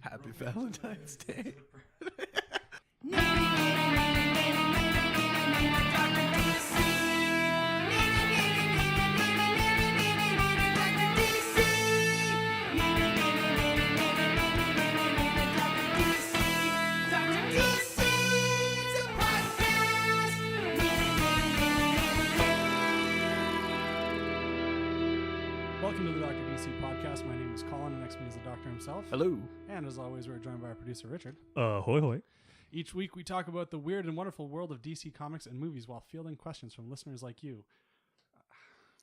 Happy Valentine's Day. Welcome to the Dr. DC podcast. My name is Colin, and next to me is the doctor himself. Hello. And as always, we're joined by our producer, Richard. Hoy hoy. Each week, we talk about the weird and wonderful world of DC comics and movies while fielding questions from listeners like you.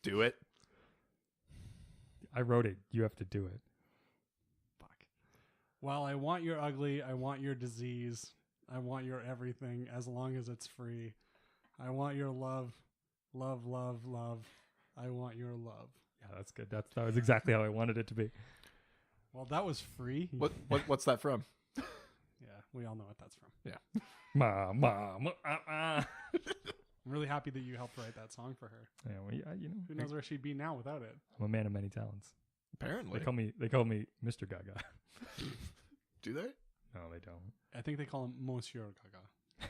Do it. I wrote it. You have to do it. Fuck. While I want your ugly, I want your disease, I want your everything, as long as it's free. I want your love, love, love, love. I want your love. Yeah, that's good. That was exactly how I wanted it to be. Well, that was free. What's that from? Yeah, we all know what that's from. Yeah. Mom. I'm really happy that you helped write that song for her. Yeah, well, yeah, you know. Who knows where she'd be now without it? I'm a man of many talents. Apparently. They call me Mr. Gaga. Do they? No, they don't. I think they call him Monsieur Gaga.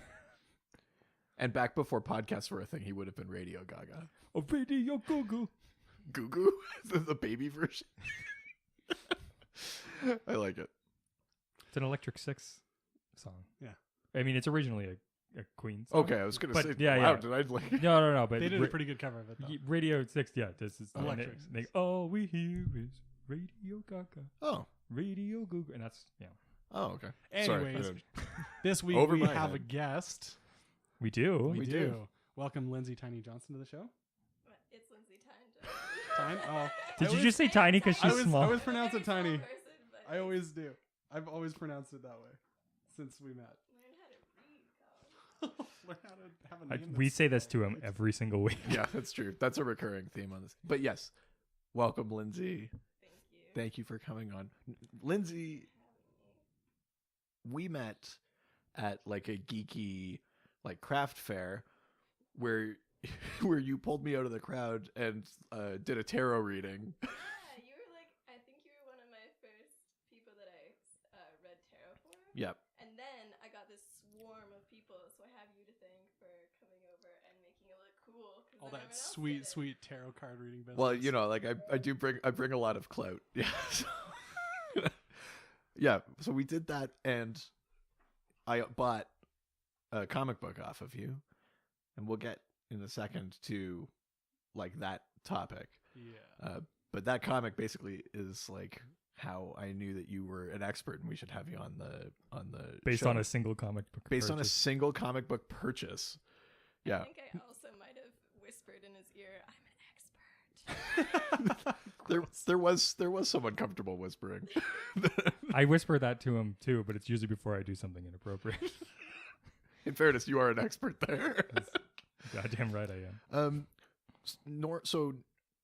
And back before podcasts were a thing, he would have been Radio Gaga. Oh, Radio Gaga. Goo Goo? The baby version? I like it. It's an Electric Six song. Yeah. I mean, it's originally a Queen song. Okay, I was going to say, yeah, wow, yeah. did I like... No, but They did a pretty good cover of it, though. Radio 6, yeah. This is Electric Six. all we hear is Radio Gaga. Oh. Radio Gaga. And that's, yeah. Oh, okay. Anyways, Sorry. this week Over we my have head. a guest. We do. We do. Welcome Lindsey Tyne Johnson to the show. It's Lindsey Tyne Johnson. Tyne? Oh. Did you just say tiny because she's small? I always pronounce it Very small tiny. person, but I always do. I've always pronounced it that way since we met. learn how to read, Colin. Learn how to have a name. We that's say this to spelled him right. every single week. Yeah, that's true. That's a recurring theme on this. But yes, welcome, Lindsay. Thank you. Thank you for coming on. Lindsay, we met at like a geeky like craft fair where you pulled me out of the crowd and did a tarot reading. Yeah, you were like, I think you were one of my first people that I read tarot for. Yep. And then I got this swarm of people, so I have you to thank for coming over and making it look cool. 'Cause All then that everyone else sweet, did it. sweet tarot card reading business. Well, you know, like I bring a lot of clout. Yeah. So yeah. So we did that, and I bought a comic book off of you, and we'll get in a second to like that topic. Yeah. But that comic basically is like how I knew that you were an expert, and we should have you on the Based show. on a single comic book. based on a purchase. single comic book purchase. I Yeah. think I also might have whispered in his ear, I'm an expert. There was someone comfortable whispering. I whisper that to him too, but it's usually before I do something inappropriate. In fairness, you are an expert there. Goddamn right I am. So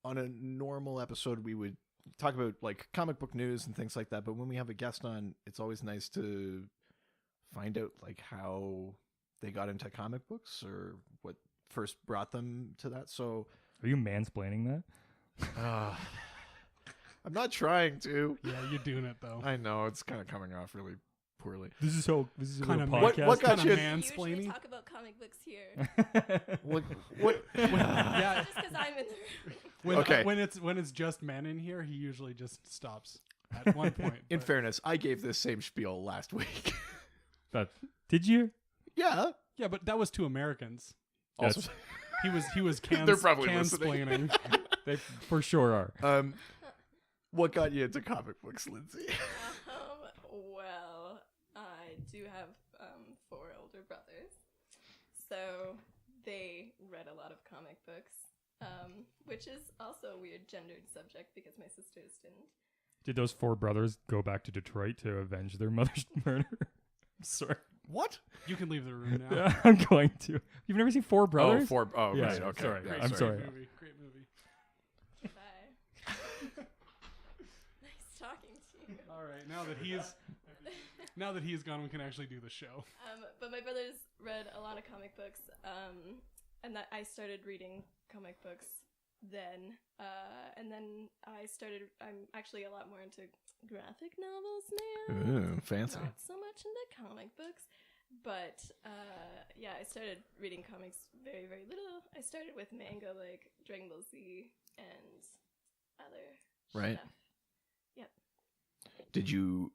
on a normal episode, we would talk about like comic book news and things like that. But when we have a guest on, it's always nice to find out like how they got into comic books or what first brought them to that. So Are you mansplaining that? I'm not trying to. Yeah, you're doing it though. I know it's kind of coming off really poorly. This is a Kinda little What podcast. got Kinda you? man- We usually Mansplaining? talk about comic books here. What? Yeah. Just because I'm in the room. When, Okay. when it's just men in here, he usually just stops at one point. In but- fairness, I gave this same spiel last week. Did you? Yeah. yeah, but that was two Americans. Also, He was They're probably listening. cansplaining. They for sure are. what got you into comic books, Lindsay? Well, I do have 4 older brothers, so they read a lot of comic books, which is also a weird gendered subject because my sisters didn't. Did those 4 brothers go back to Detroit to avenge their mother's murder? I'm sorry. What? You can leave the room now. Yeah, I'm going to. You've never seen 4 Brothers? Oh, Yeah, right. Okay. sorry. Yeah, I'm sorry. Great movie. Bye. Nice talking to you. All right, now that he's gone, we can actually do the show. But my brothers read a lot of comic books, and that I started reading comic books then, and then I'm actually a lot more into graphic novels now. Ooh, fancy. Not so much into comic books. But, yeah, I started reading comics very, very little. I started with manga like Dragon Ball Z and other Right. stuff. Yep.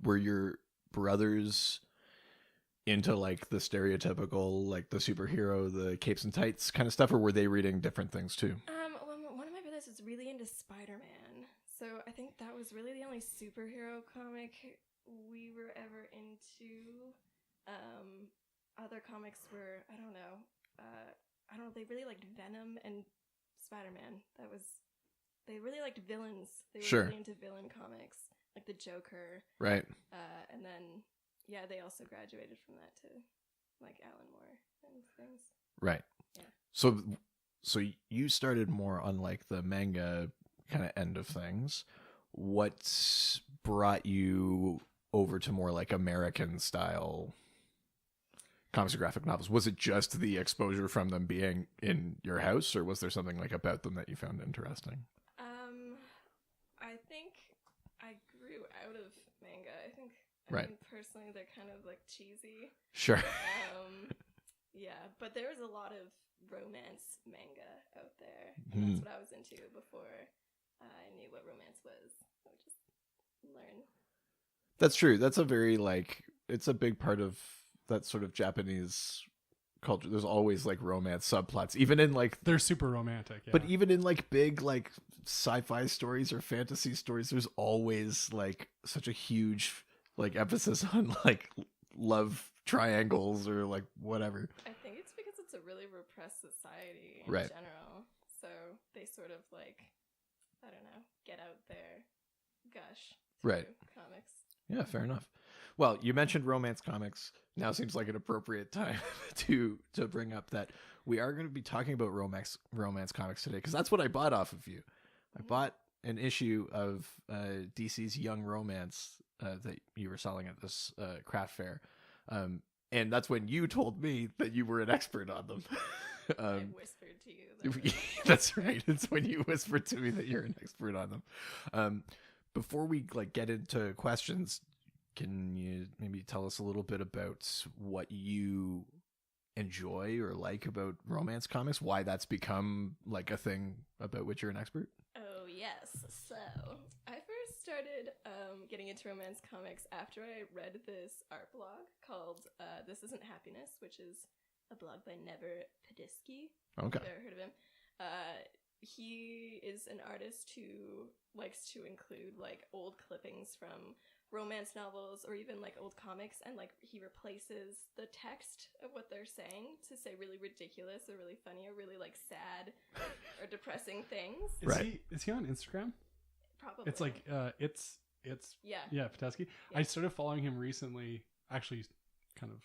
Were your brothers into like the stereotypical, like the superhero, the capes and tights kind of stuff, or were they reading different things too? Well, one of my brothers was really into Spider-Man. So I think that was really the only superhero comic we were ever into. Other comics were, I don't know, they really liked Venom and Spider-Man. They really liked villains. They were Sure. really into villain comics, like the Joker. Right. And then, yeah, they also graduated from that to, like, Alan Moore and things. Right. Yeah. So you started more on like the manga kind of end of things. What's brought you over to more like American style comics or graphic novels? Was it just the exposure from them being in your house, or was there something like about them that you found interesting? I think I grew out of manga. I Right. mean, personally, they're kind of like cheesy. Sure. Yeah, but there was a lot of romance manga out there. And Hmm. that's what I was into before I knew what romance was. I would just learn. That's true. That's a very like, it's a big part of that sort of Japanese culture. There's always like romance subplots, even in like, They're super romantic. Yeah. but even in like big like sci-fi stories or fantasy stories, there's always like such a huge like emphasis on like love triangles or like whatever. I think it's because it's a really repressed society in Right. general. So they sort of like, I don't know, get out there, gush through Right. comics. Yeah, fair enough. Well, you mentioned romance comics. Now seems like an appropriate time to bring up that we are going to be talking about romance comics today, because that's what I bought off of you. I bought an issue of DC's Young Romance that you were selling at this craft fair, and that's when you told me that you were an expert on them. I whispered to you. That That's right. It's when you whispered to me that you're an expert on them. Before we like get into questions, can you maybe tell us a little bit about what you enjoy or like about romance comics? Why that's become like a thing about which you're an expert? Oh, yes. So, I first started getting into romance comics after I read this art blog called This Isn't Happiness, which is a blog by Never Podisky. Okay. I've never heard of him. He is an artist who likes to include like old clippings from romance novels or even like old comics, and like he replaces the text of what they're saying to say really ridiculous or really funny or really like sad or depressing things. Is he on Instagram? Probably. It's like it's yeah. Patesky. Yeah. I started following him recently, actually, kind of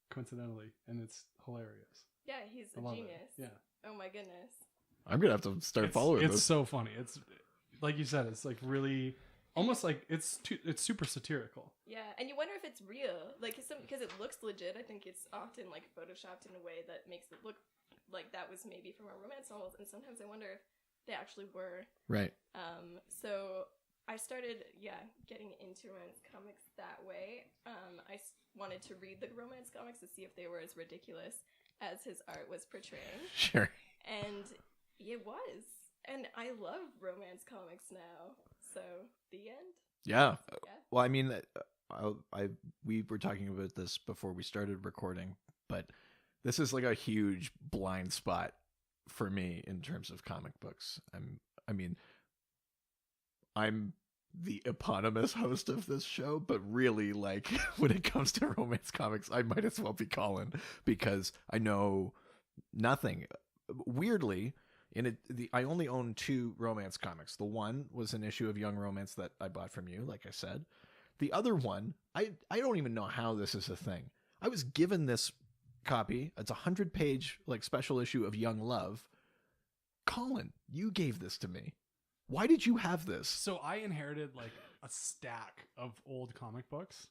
coincidentally, and it's hilarious. Yeah, he's I a love genius. it. Yeah, Oh my goodness. I'm gonna have to start following It's this. so funny. It's like you said. It's like really almost like it's super satirical. Yeah, and you wonder if it's real, like because it looks legit. I think it's often like photoshopped in a way that makes it look like that was maybe from a romance novel, and sometimes I wonder if they actually were. Right. So I started, getting into romance comics that way. I wanted to read the romance comics to see if they were as ridiculous as his art was portraying, Sure. and it was. And I love romance comics now. So the end. Yeah. Yeah. Well, I mean, we were talking about this before we started recording, but this is like a huge blind spot for me in terms of comic books. I'm the eponymous host of this show, but really, like, when it comes to romance comics, I might as well be Colin, because I know nothing. Weirdly, I only own 2 romance comics. The one was an issue of Young Romance that I bought from you, like I said. The other one, I don't even know how this is a thing. I was given this copy. It's a 100-page like special issue of Young Love. Colin, you gave this to me. Why did you have this? So I inherited like a stack of old comic books.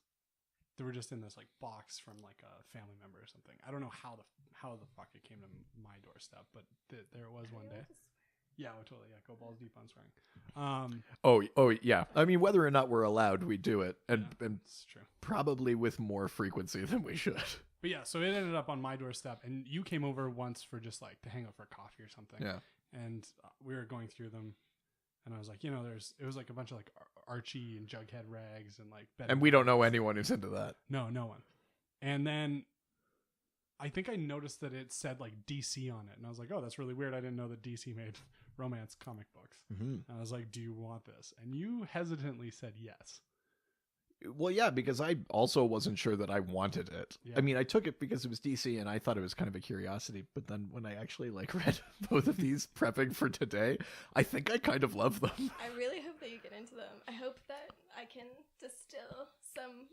They were just in this like box from like a family member or something. I don't know how the fuck it came to my doorstep, but there it was one day. Yeah, totally. Yeah, go balls deep on swearing. Oh yeah. I mean, whether or not we're allowed, we do it, and It's true. probably with more frequency than we should. But yeah, so it ended up on my doorstep, and you came over once for just like to hang out for coffee or something. Yeah. And we were going through them, and I was like, it was like a bunch of like Archie and Jughead rags and like. And we don't know anyone who's into that. No one. And then I think I noticed that it said like DC on it, and I was like, oh, that's really weird. I didn't know that DC made romance comic books. Mm-hmm. And I was like, do you want this? And you hesitantly said yes. Well, yeah, because I also wasn't sure that I wanted it. Yeah. I mean, I took it because it was DC, and I thought it was kind of a curiosity. But then when I actually like read both of these prepping for today, I think I kind of love them. I really hope that you get into them. I hope that I can distill some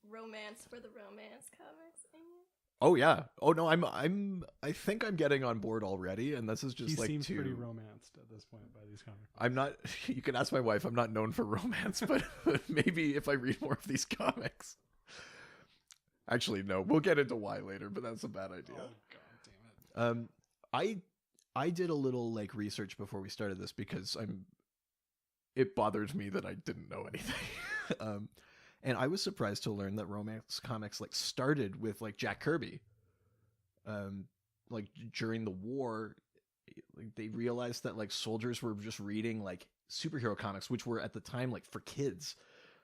romance for the romance comics in you. Oh yeah. Oh no, I think I'm getting on board already, and this is just He like seems pretty romanced at this point by these comics. I'm not. You can ask my wife. I'm not known for romance, but maybe if I read more of these comics. Actually, no. We'll get into why later, but that's a bad idea. Oh god damn it. I did a little like research before we started this because it bothered me that I didn't know anything. And I was surprised to learn that romance comics like started with like Jack Kirby. Like during the war, like they realized that like soldiers were just reading like superhero comics, which were at the time like for kids.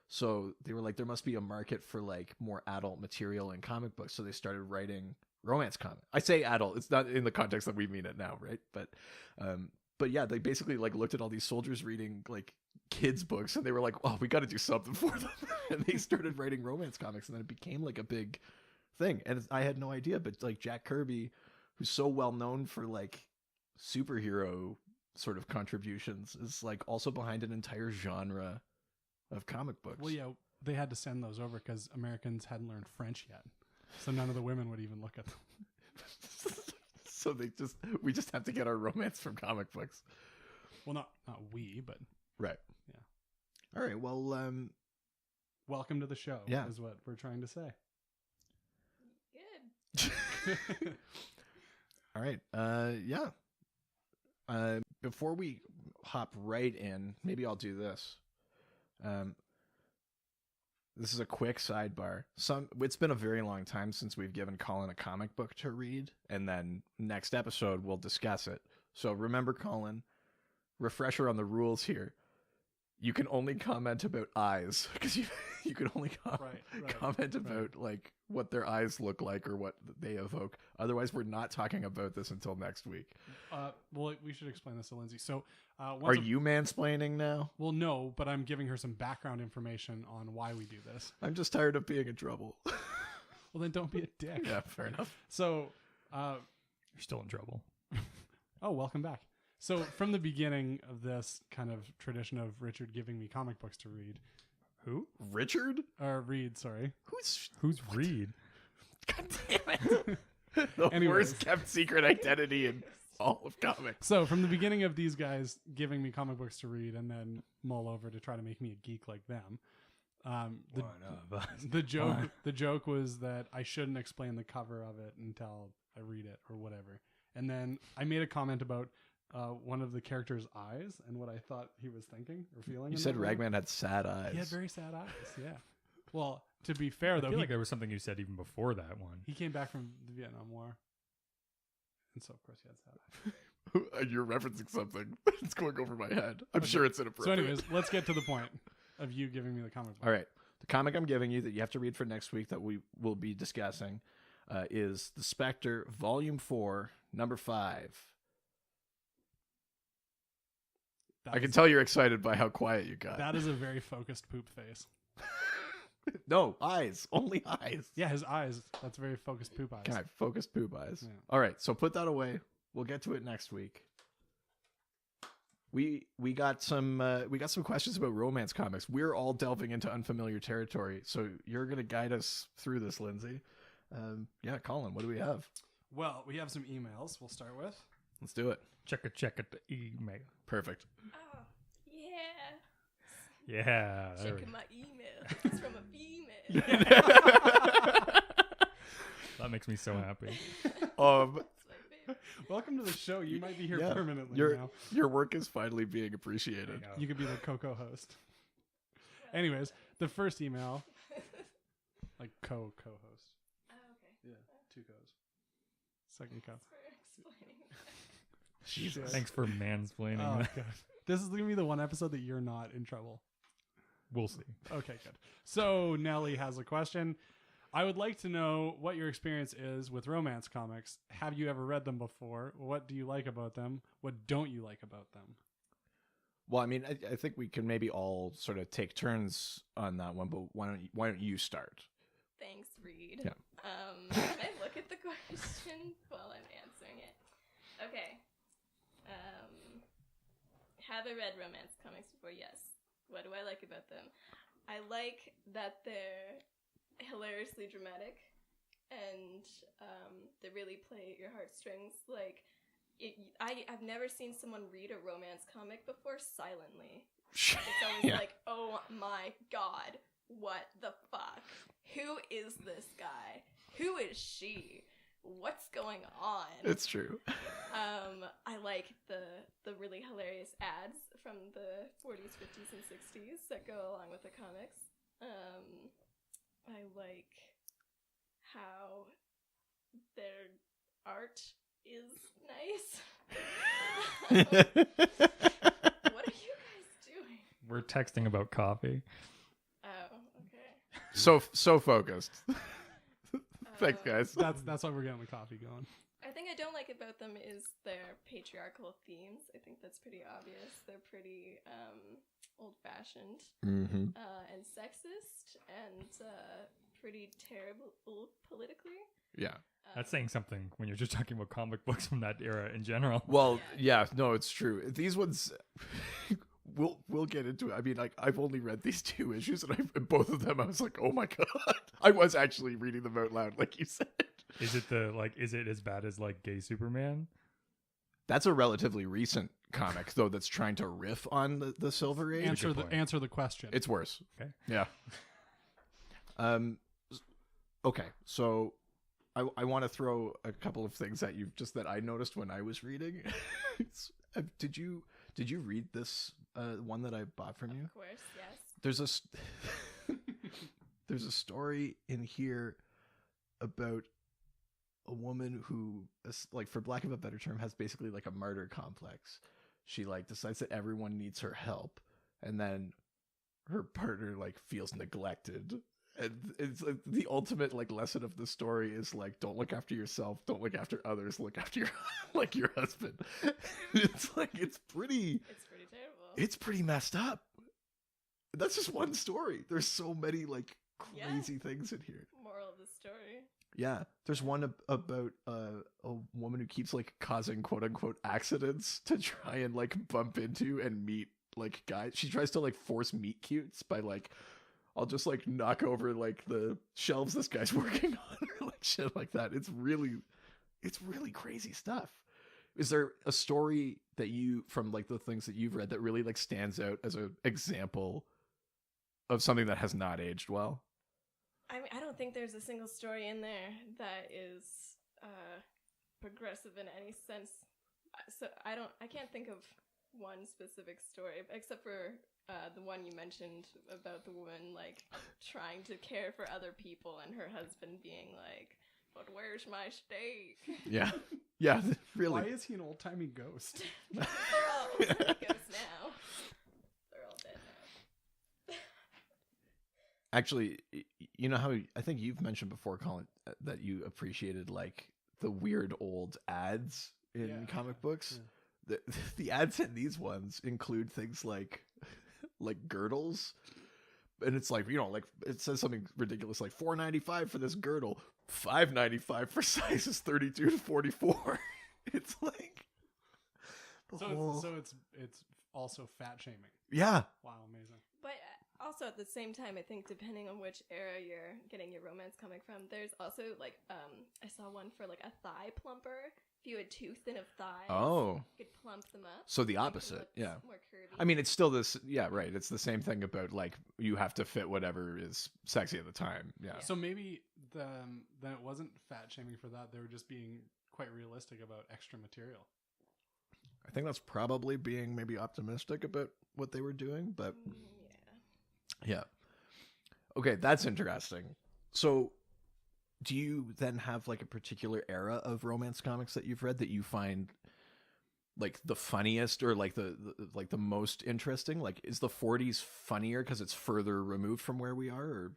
So they were like, there must be a market for like more adult material in comic books. So they started writing romance comics. I say adult, it's not in the context that we mean it now, right? But yeah, they basically like looked at all these soldiers reading like kids books, and they were like, oh, we got to do something for them. And they started writing romance comics, and then it became like a big thing. And I had no idea, but like Jack Kirby, who's so well known for like superhero sort of contributions, is like also behind an entire genre of comic books. Well, yeah, they had to send those over because Americans hadn't learned French yet, so none of the women would even look at them. So we just have to get our romance from comic books. Well, not we, but Right. Yeah. All right. Well, welcome to the show. Yeah. Is what we're trying to say. Good. all right. Yeah. Before we hop right in, maybe I'll do this. This is a quick sidebar. It's been a very long time since we've given Colin a comic book to read, and then next episode we'll discuss it. So remember, Colin, refresher on the rules here. You can only comment about eyes, because you can only comment about like what their eyes look like or what they evoke. Otherwise, we're not talking about this until next week. Well, we should explain this to Lindsay. So, are you mansplaining now? Well, no, but I'm giving her some background information on why we do this. I'm just tired of being in trouble. Well, then don't be a dick. Yeah, fair enough. So, You're still in trouble. oh, welcome back. So from the beginning of this kind of tradition of Richard giving me comic books to read. Who? Richard? Or read, sorry. Who's Reed? God damn it. The Anyways. worst kept secret identity in all of comics. So from the beginning of these guys giving me comic books to read and then mull over to try to make me a geek like them. The joke was that I shouldn't explain the cover of it until I read it or whatever. And then I made a comment about one of the character's eyes and what I thought he was thinking or feeling. You said Ragman had sad eyes. He had very sad eyes. Yeah. Well, to be fair, I though, feel like there was something you said even before that one. he came back from the Vietnam War, and so of course he had sad eyes. You're referencing something. It's going over my head. I'm sure it's So, inappropriate. anyways, let's get to the point of you giving me the comic book. All right. The comic I'm giving you that you have to read for next week that we will be discussing is The Spectre, Volume 4, Number 5. I can tell you're excited by how quiet you got. That is a very focused poop face. No, eyes. Only eyes. Yeah, his eyes. That's very focused poop eyes. Okay, focused poop eyes. Yeah. All right, so put that away. We'll get to it next week. We got some questions about romance comics. We're all delving into unfamiliar territory, so you're gonna guide us through this, Lindsay. Yeah, Colin, what do we have? Well, we have some emails. We'll start with. Let's do it. Check at the email. Perfect. Oh, yeah. Yeah. there we Checking go. my email. It's from a female. That makes me so happy. Um, That's my favorite. Welcome to the show. You might be here Yeah, permanently now. Your work is finally being appreciated. You could be the co-host. Anyways, the first email, like co-host. Oh, okay. Yeah, two co's. Second co. Thanks for explaining that. Jesus. Thanks for mansplaining. Oh that. god, this is gonna be the one episode that you're not in trouble. We'll see. Okay, good. So Nelly has a question. I would like to know what your experience is with romance comics. Have you ever read them before? What do you like about them? What don't you like about them? Well, I mean, I think we can maybe all sort of take turns on that one, but why don't you start? Thanks, Reed. Yeah. Can I look at the question while I'm answering it? Okay. Have I read romance comics before? Yes. What do I like about them? I like that they're hilariously dramatic and they really play at your heartstrings. Like, I've never seen someone read a romance comic before silently. It's always like, oh my god, what the fuck? Who is this guy? Who is she? What's going on? It's true. I like the really hilarious ads from the 40s, 50s, and 60s that go along with the comics. I like how their art is nice. What are you guys doing? We're texting about coffee. Oh, okay. So focused. Thanks, guys. That's why we're getting the coffee going. I think I don't like about them is their patriarchal themes. I think that's pretty obvious. They're pretty old-fashioned Mm-hmm. and sexist and pretty terrible politically. Yeah. That's saying something when you're just talking about comic books from that era in general. Well, yeah, no, it's true. These ones, we'll get into it. I mean, like, I've only read these 2 issues, and both of them, I was like, oh my god. I was actually reading them out loud, like you said. Is it as bad as like Gay Superman? That's a relatively recent comic, though, that's trying to riff on the Silver Age. Answer the question. It's worse. Okay. Yeah. Okay, so I want to throw a couple of things at you just that I noticed when I was reading. Did you read this one that I bought from you? Of course, yes. There's a story in here about a woman who, like, for lack of a better term, has basically like a martyr complex. She like decides that everyone needs her help, and then her partner like feels neglected. And it's like the ultimate like lesson of the story is like, don't look after yourself, don't look after others, look after your like your husband. It's like it's pretty terrible. It's pretty messed up. That's just one story. There's so many like crazy things in here. Moral of the story. Yeah, there's one about a woman who keeps like causing quote unquote accidents to try and like bump into and meet like guys. She tries to like force meet cutes by like, I'll just like knock over like the shelves this guy's working on or like shit like that. It's really crazy stuff. Is there a story that you, from like the things that you've read, that really like stands out as an example of something that has not aged well? I mean, I don't think there's a single story in there that is progressive in any sense. So I can't think of one specific story except for the one you mentioned about the woman like trying to care for other people and her husband being like, "But where's my steak?" Yeah, yeah, really. Why is he an old-timey ghost? They're all ghosts now. They're all dead now. Actually, you know how I think you've mentioned before, Colin, that you appreciated like the weird old ads in comic books. Yeah. The ads in these ones include things like girdles, and it's like, you know, like it says something ridiculous like $4.95 for this girdle, $5.95 for sizes 32 to 44. It's like so it's also fat shaming. Yeah. Wow, amazing. But also at the same time, I think depending on which era you're getting your romance comic from, there's also like I saw one for like a thigh plumper. If you had too thin of thighs, you could plump them up. So the opposite, yeah. More curvy. I mean, it's still this, yeah, right. It's the same thing about like you have to fit whatever is sexy at the time. Yeah. So maybe then it wasn't fat shaming for that. They were just being quite realistic about extra material. I think that's probably being maybe optimistic about what they were doing, but yeah. Okay, that's interesting. So do you then have like a particular era of romance comics that you've read that you find like the funniest or like the most interesting? Like, is the 40s funnier because it's further removed from where we are? Or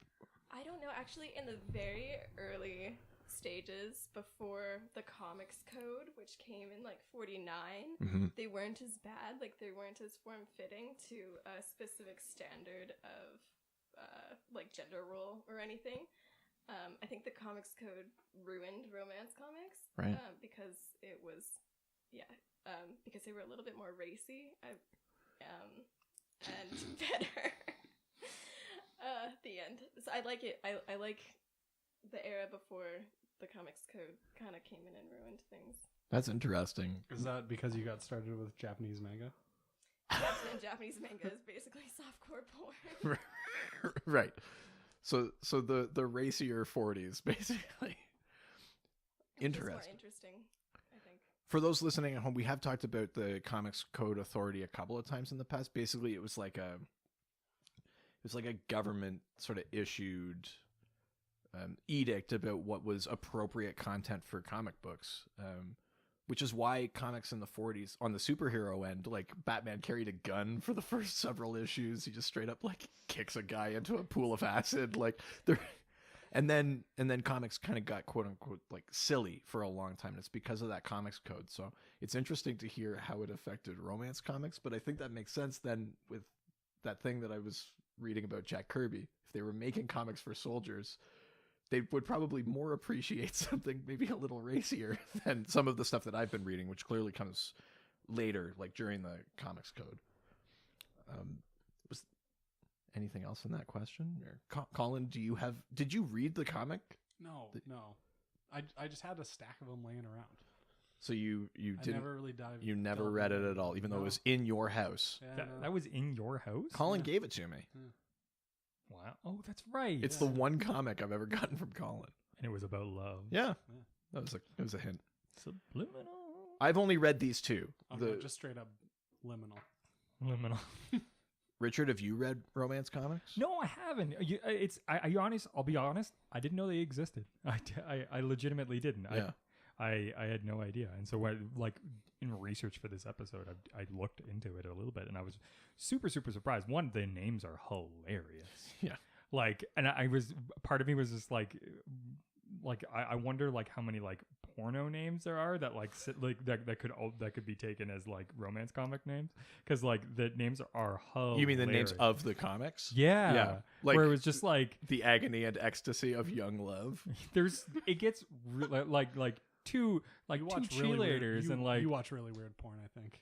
I don't know. Actually, in the very early stages before the Comics Code, which came in like 49, they weren't as bad. Like, they weren't as form-fitting to a specific standard of like gender role or anything. I think the Comics Code ruined romance comics, right? Because it was, because they were a little bit more racy, and better. The end. So I like it. I like the era before the Comics Code kind of came in and ruined things. That's interesting. Is that because you got started with Japanese manga? Japanese manga is basically softcore porn. Right. So the racier 40s, basically. Interesting. More interesting, I think. For those listening at home, we have talked about the Comics Code Authority a couple of times in the past. Basically, it was like a government sort of issued edict about what was appropriate content for comic books, which is why comics in the 40s on the superhero end, like Batman carried a gun for the first several issues. He just straight up like kicks a guy into a pool of acid, like there. And then comics kind of got quote unquote like silly for a long time. And it's because of that Comics Code. So it's interesting to hear how it affected romance comics. But I think that makes sense then with that thing that I was reading about Jack Kirby. If they were making comics for soldiers, they would probably more appreciate something maybe a little racier than some of the stuff that I've been reading, which clearly comes later, like during the Comics Code. Was anything else in that question? Or Colin, did you read the comic? No. I just had a stack of them laying around. So you didn't never really dived. You never read it at all, even though it was in your house. Yeah, That was in your house? Colin gave it to me. Yeah. Wow. Oh, that's right. It's the one comic I've ever gotten from Colin. And it was about love. Yeah. That was a hint. Subliminal. I've only read these two. Oh, no, just straight up liminal. Liminal. Richard, have you read romance comics? No, I haven't. I'll be honest. I didn't know they existed. I legitimately didn't. Yeah. I had no idea. And so in research for this episode, I looked into it a little bit and I was super, super surprised. One, the names are hilarious. Yeah. Part of me was just like I wonder like how many like porno names there are that like that could be taken as like romance comic names, because like the names are hilarious. You mean the names of the comics? Yeah. Like, where it was just like the agony and ecstasy of young love. It gets like two cheerleaders and like you watch really weird porn. I think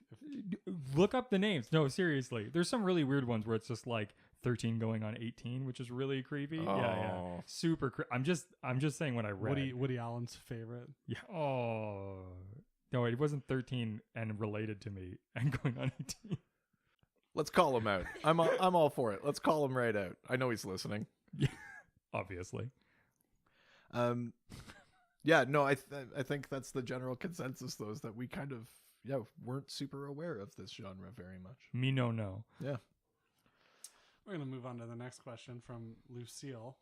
look up the names. No, seriously, there's some really weird ones where it's just like 13 going on 18, which is really creepy. Oh. Yeah, super. I'm just saying when I read Woody Allen's favorite. Yeah. Oh no, it wasn't 13 and related to me and going on 18. Let's call him out. I'm all for it. Let's call him right out. I know he's listening. Yeah, obviously. Yeah, no, I think that's the general consensus, though, is that we kind of weren't super aware of this genre very much. Me no. Yeah. We're going to move on to the next question from Lucille.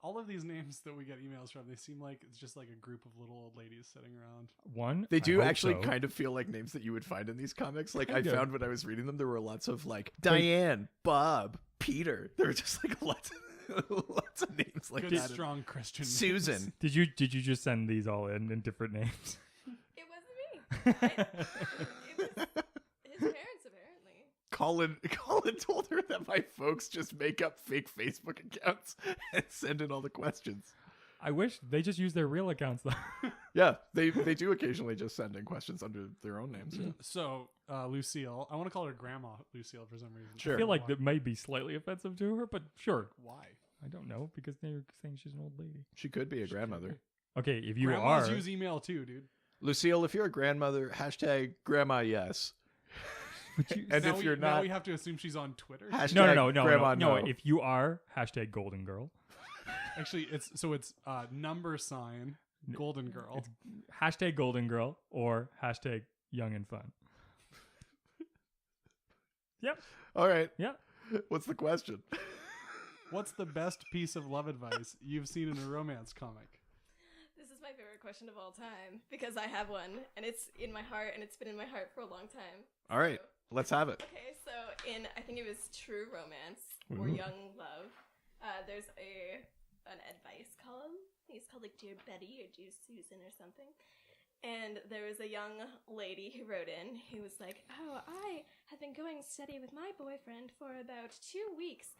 All of these names that we get emails from, they seem like it's just like a group of little old ladies sitting around. They do actually kind of feel like names that you would find in these comics. Like I found when I was reading them, there were lots of like Diane, Bob, Peter. There were just like lots of names like good, that. Strong Christian Susan. Did you just send these all in different names? It wasn't me. It was his parents, apparently. Colin told her that my folks just make up fake Facebook accounts and send in all the questions. I wish they just use their real accounts though. Yeah, they do occasionally just send in questions under their own names. Yeah. So, Lucille, I want to call her Grandma Lucille for some reason. Sure. I feel like that might be slightly offensive to her, but sure. Why? I don't know, because they're saying she's an old lady. She could be a grandmother. Okay, if you Grandmas are... use email too, dude. Lucille, if you're a grandmother, hashtag grandma yes. And now if you're now not... we have to assume she's on Twitter. Hashtag grandma no. If you are, hashtag golden girl. Actually, it's number sign Golden Girl. It's hashtag Golden Girl or hashtag Young and Fun. Yep. All right. Yeah. What's the question? What's the best piece of love advice you've seen in a romance comic? This is my favorite question of all time because I have one and it's in my heart and it's been in my heart for a long time. All right. Let's have it. Okay, so I think it was True Romance or Ooh. Young Love, there's an advice column. I think it's called like Dear Betty or Dear Susan or something. And there was a young lady who wrote in who was like, "Oh, I have been going steady with my boyfriend for about 2 weeks,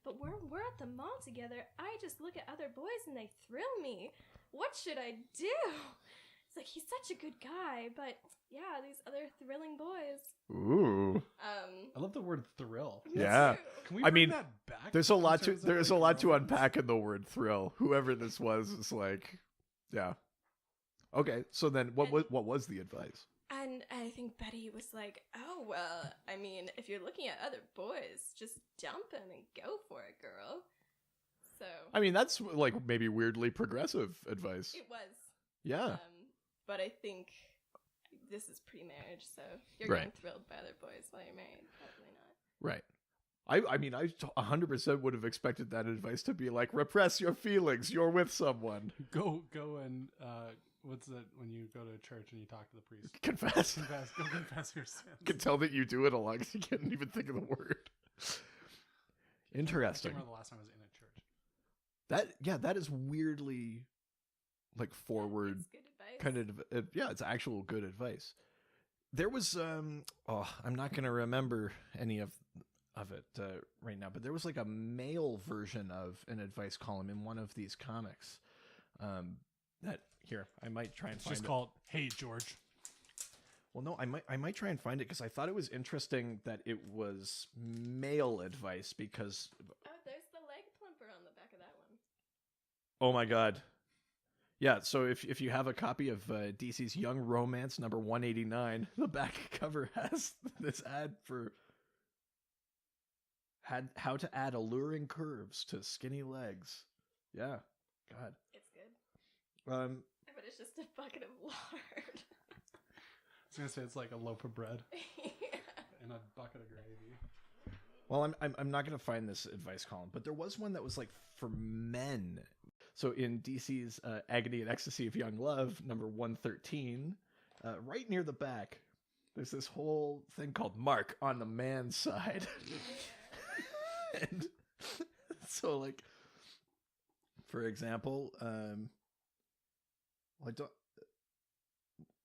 but we're at the mall together. I just look at other boys and they thrill me. What should I do?" It's like, he's such a good guy, but yeah, these other thrilling boys. Ooh. I love the word thrill. Me Yeah. too. Can we I bring mean, that back? There's a in lot to terms of, there's like, a lot to romance? unpack in the word thrill. Whoever this was is like, yeah. Okay, so then what was the advice? And I think Betty was like, "Oh, well, I mean, if you're looking at other boys, just dump them and go for it, girl." So I mean, that's like maybe weirdly progressive advice. it was. Yeah. But I think this is pre-marriage, so you're Right. getting thrilled by other boys while you're married. Probably not. Right. I mean, I 100% would have expected that advice to be like, repress your feelings. You're with someone. Go and what's it when you go to church and you talk to the priest? Confess. Go confess your sins. I can tell that you do it a lot because you can't even think of the word. I Interesting. can't remember the last time I was in a church. That is weirdly like forward It's good advice. kind of yeah, it's actual good advice. There was I'm not gonna remember any of it right now, but there was like a male version of an advice column in one of these comics. That here I might try and It's find just it. called Hey George. Well, no, I might try and find it because I thought it was interesting that it was male advice because Oh, there's the leg plumper on the back of that one. oh my god. Yeah, so if you have a copy of DC's Young Romance number 189, the back cover has this ad for how to add alluring curves to skinny legs. Yeah, God. It's good. But But it's just a bucket of lard. I was gonna say it's like a loaf of bread Yeah. and a bucket of gravy. Well, I'm not gonna find this advice column, but there was one that was like for men. So in DC's Agony and Ecstasy of Young Love, number 113, right near the back, there's this whole thing called Mark on the man's side. And so, like, for example,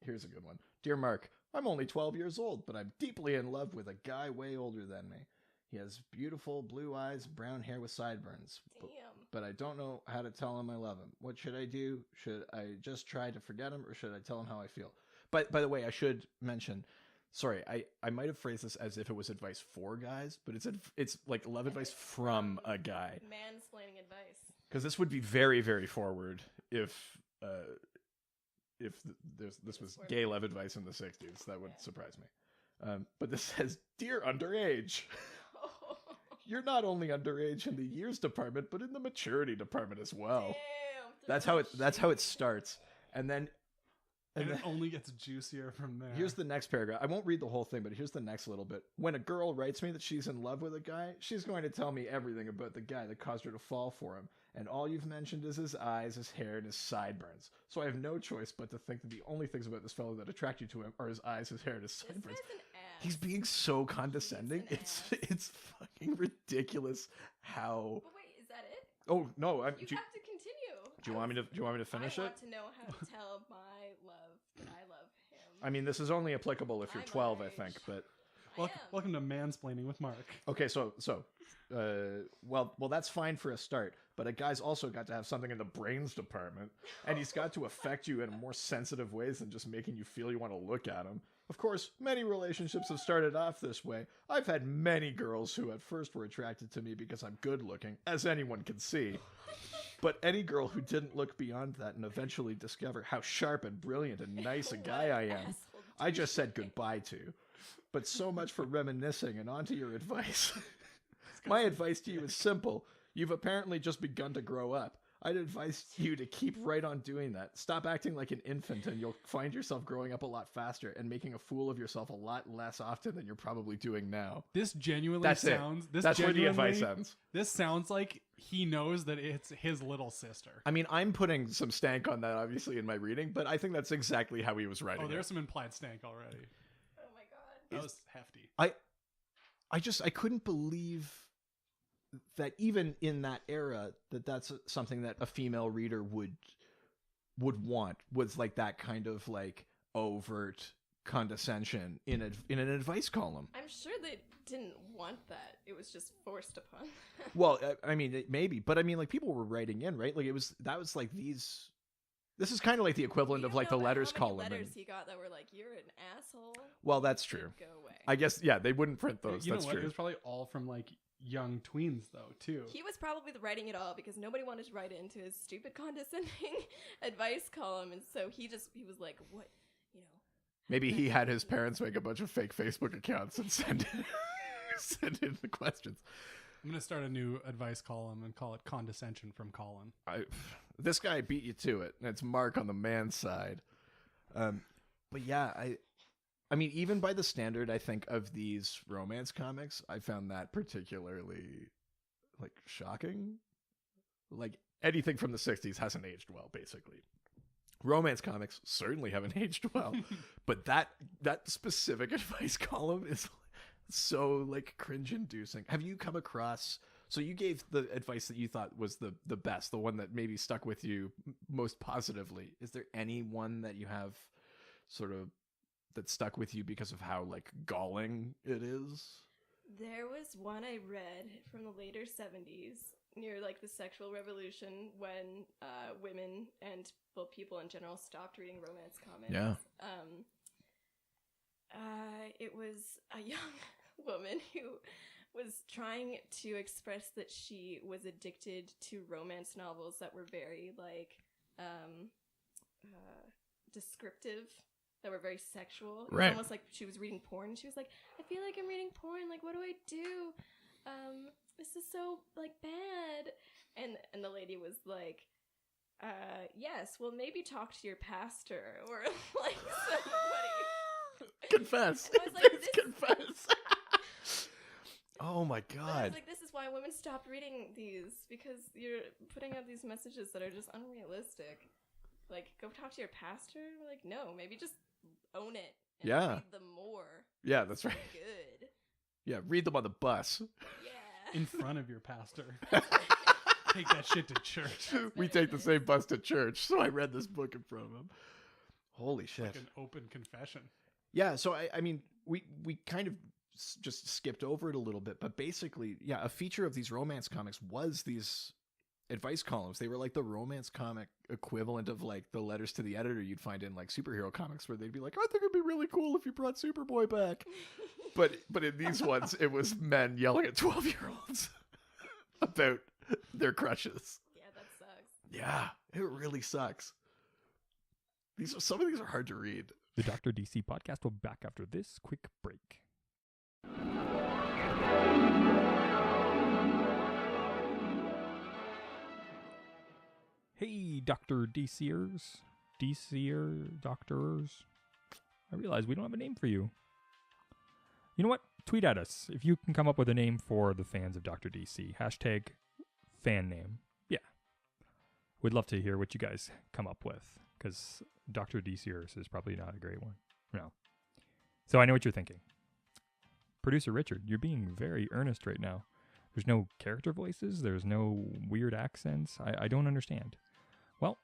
here's a good one. Dear Mark, I'm only 12 years old, but I'm deeply in love with a guy way older than me. He has beautiful blue eyes, brown hair with sideburns. Damn. But I don't know how to tell him I love him. What should I do? Should I just try to forget him, or should I tell him how I feel? But by the way, I should mention, sorry, I might have phrased this as if it was advice for guys, but it's like love advice from a guy. Mansplaining advice. Because this would be very, very forward if this was gay love advice in the 60s. That would surprise me. But this says, Dear underage, you're not only underage in the years department, but in the maturity department as well. Damn. That's how it starts. And then And it only gets juicier from there. here's the next paragraph. I won't read the whole thing, but here's the next little bit. When a girl writes me that she's in love with a guy, she's going to tell me everything about the guy that caused her to fall for him. And all you've mentioned is his eyes, his hair, and his sideburns. So I have no choice but to think that the only things about this fellow that attract you to him are his eyes, his hair, and his This sideburns. guy's an ass. He's being so condescending. He's an It's fucking ridiculous how. But wait, is that it? Oh no! You have to continue. Do you want me to finish I it? want to know how to tell my love that I love him. I mean, this is only applicable if you're I'm 12, I underage. think. But Welcome to Mansplaining with Mark. okay, well, that's fine for a start. But a guy's also got to have something in the brains department, and he's got to affect you in more sensitive ways than just making you feel you want to look at him. Of course, many relationships have started off this way. I've had many girls who at first were attracted to me because I'm good looking, as anyone can see. But any girl who didn't look beyond that and eventually discover how sharp and brilliant and nice a guy I am, I just said goodbye to. But so much for reminiscing, and on to your advice. My advice to you is simple. You've apparently just begun to grow up. I'd advise you to keep right on doing that. Stop acting like an infant and you'll find yourself growing up a lot faster and making a fool of yourself a lot less often than you're probably doing now. This genuinely That's sounds... it. That's where the advice genuinely- ends. This sounds like he knows that it's his little sister. I mean, I'm putting some stank on that, obviously, in my reading, but I think that's exactly how he was writing Oh, there's it. some implied stank already. Oh my god. That was hefty. I couldn't believe that even in that era that's something that a female reader would want, was like that kind of like overt condescension in an advice column. I'm sure they didn't want that. It was just forced upon them. Well, I mean, maybe, but I mean, like, people were writing in, right? Like, that was like these. This is kind of like the equivalent You of like don't the know letters how many column. letters and- he got that were like, "You're an asshole." well, that's true. Go away. I guess, yeah, they wouldn't print those. You know That's what? It true. was probably all from like young tweens though, too. He was probably writing it all because nobody wanted to write it into his stupid condescending advice column, and so he was like, "What, you know?" Maybe he had his parents make a bunch of fake Facebook accounts and send in the questions. I'm gonna start a new advice column and call it "Condescension from Colin." This guy beat you to it, and it's Mark on the man's side. But yeah, I mean, even by the standard, I think, of these romance comics, I found that particularly like shocking. Like, anything from the 60s hasn't aged well, basically. Romance comics certainly haven't aged well, but that specific advice column is so like cringe-inducing. Have you come across? So you gave the advice that you thought was the best, the one that maybe stuck with you most positively. Is there any one that you have sort of that stuck with you because of how like galling it is? There was one I read from the later 70s near like the sexual revolution when women and people in general stopped reading romance comics. Yeah. It was a young woman who was trying to express that she was addicted to romance novels that were very like descriptive, that were very sexual. It was Right. almost like she was reading porn. She was like, I feel like I'm reading porn. Like, what do I do? This is so like bad. And the lady was like, yes, well, maybe talk to your pastor or like somebody. Confess. And I was like, Please this- confess. Oh my But I god. was like, this is why women stopped reading these, because you're putting out these messages that are just unrealistic. Like, go talk to your pastor. We're like, no, maybe just own it. And Yeah. read them more. Yeah, that's They're right. Good. Yeah, read them on the bus. Yeah. In front of your pastor. Take that shit to church. We take the same bus to church, so I read this book in front of him. Holy shit. Like an open confession. Yeah, so I mean, we kind of just skipped over it a little bit, but basically, yeah, a feature of these romance comics was these advice columns. They were like the romance comic equivalent of like the letters to the editor you'd find in like superhero comics, where they'd be like, I think it'd be really cool if you brought Superboy back. But in these ones, it was men yelling at 12-year-olds about their crushes. Yeah, that sucks. Yeah, it really sucks. Some of these are hard to read. The Dr. DC podcast will be back after this quick break. Hey, Dr. DCers. Doctors. I realize we don't have a name for you. You know what? Tweet at us if you can come up with a name for the fans of Dr. DC. Hashtag fan name. Yeah. We'd love to hear what you guys come up with, because Dr. DCers is probably not a great one. No. So I know what you're thinking. Producer Richard, you're being very earnest right now. There's no character voices. There's no weird accents. I don't understand. Well,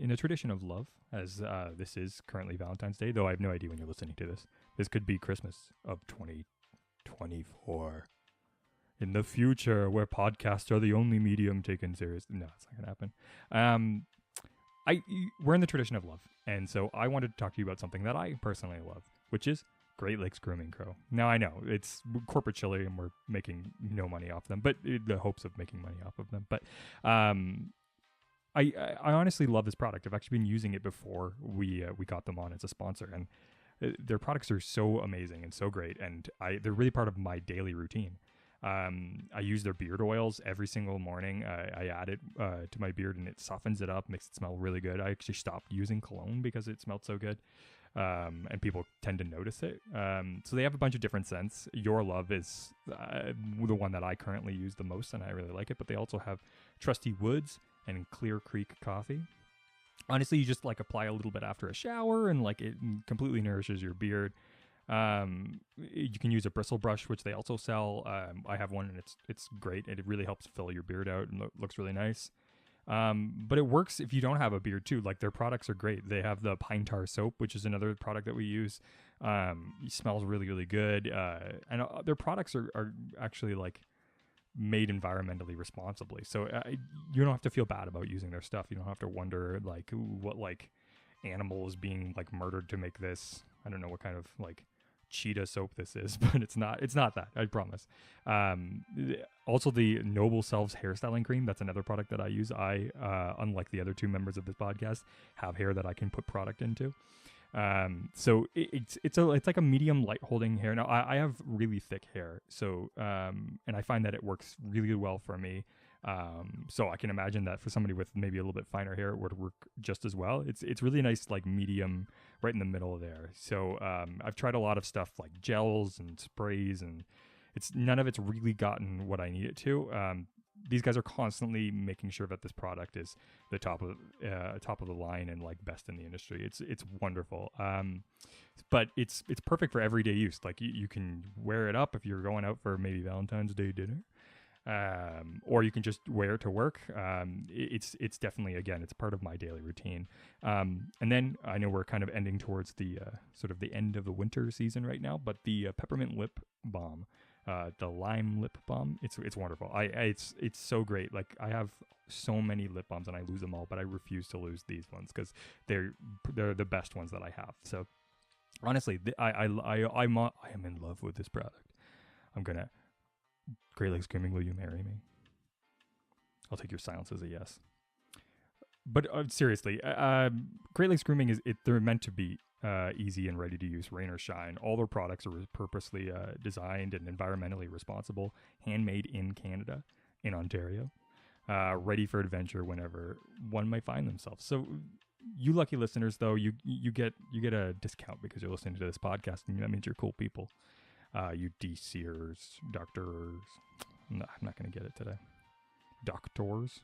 in the tradition of love, as this is currently Valentine's Day, though I have no idea when you're listening to this. This could be Christmas of 2024. In the future, where podcasts are the only medium taken seriously. No, it's not going to happen. We're in the tradition of love. And so I wanted to talk to you about something that I personally love, which is Great Lakes Grooming Co. Now, I know it's corporate chili and we're making no money off them, but the hopes of making money off of them. But I honestly love this product. I've actually been using it before we got them on as a sponsor, and their products are so amazing and so great, and they're really part of my daily routine. I use their beard oils every single morning. I add it to my beard, and it softens it up, makes it smell really good. I actually stopped using cologne because it smelled so good. And people tend to notice it. So they have a bunch of different scents. Your Love is the one that I currently use the most, and I really like it. But they also have Trusty Woods and Clear Creek Coffee. Honestly, you just like apply a little bit after a shower, and like it completely nourishes your beard. You can use a bristle brush, which they also sell. I have one, and it's great. It really helps fill your beard out and looks really nice. But it works if you don't have a beard too. Like, their products are great. They have the pine tar soap, which is another product that we use. It smells really, really good. And their products are actually like made environmentally responsibly. So you don't have to feel bad about using their stuff. You don't have to wonder like what like animal is being like murdered to make this. I don't know what kind of like cheetah soap this is, but it's not that, I promise. Also the Noble Selves hairstyling cream, that's another product that I use. I unlike the other two members of this podcast, have hair that I can put product into. So it's like a medium light holding hair. Now I have really thick hair, so and I find that it works really well for me. So I can imagine that for somebody with maybe a little bit finer hair, it would work just as well. It's really nice, like medium, right in the middle there. So I've tried a lot of stuff like gels and sprays, and none of it's really gotten what I need it to. These guys are constantly making sure that this product is the top of the line and like best in the industry. It's wonderful. But it's perfect for everyday use. Like you can wear it up if you're going out for maybe Valentine's Day dinner. Or you can just wear it to work. It's definitely, again, it's part of my daily routine. And then I know we're kind of ending towards the sort of the end of the winter season right now, but the peppermint lip balm, the lime lip balm, it's wonderful. It's so great. Like, I have so many lip balms and I lose them all, but I refuse to lose these ones because they're the best ones that I have. So honestly, I am in love with this product. I'm gonna. Great Lake Screaming, will you marry me? I'll take your silence as a yes. But seriously, Great Lake Screaming they're meant to be easy and ready to use, rain or shine. All their products are purposely designed and environmentally responsible, handmade in Canada, in Ontario, ready for adventure whenever one might find themselves. So, you lucky listeners, though, you get a discount because you're listening to this podcast, and that means you're cool people. You DCers, doctors. I'm not going to get it today. Doctors?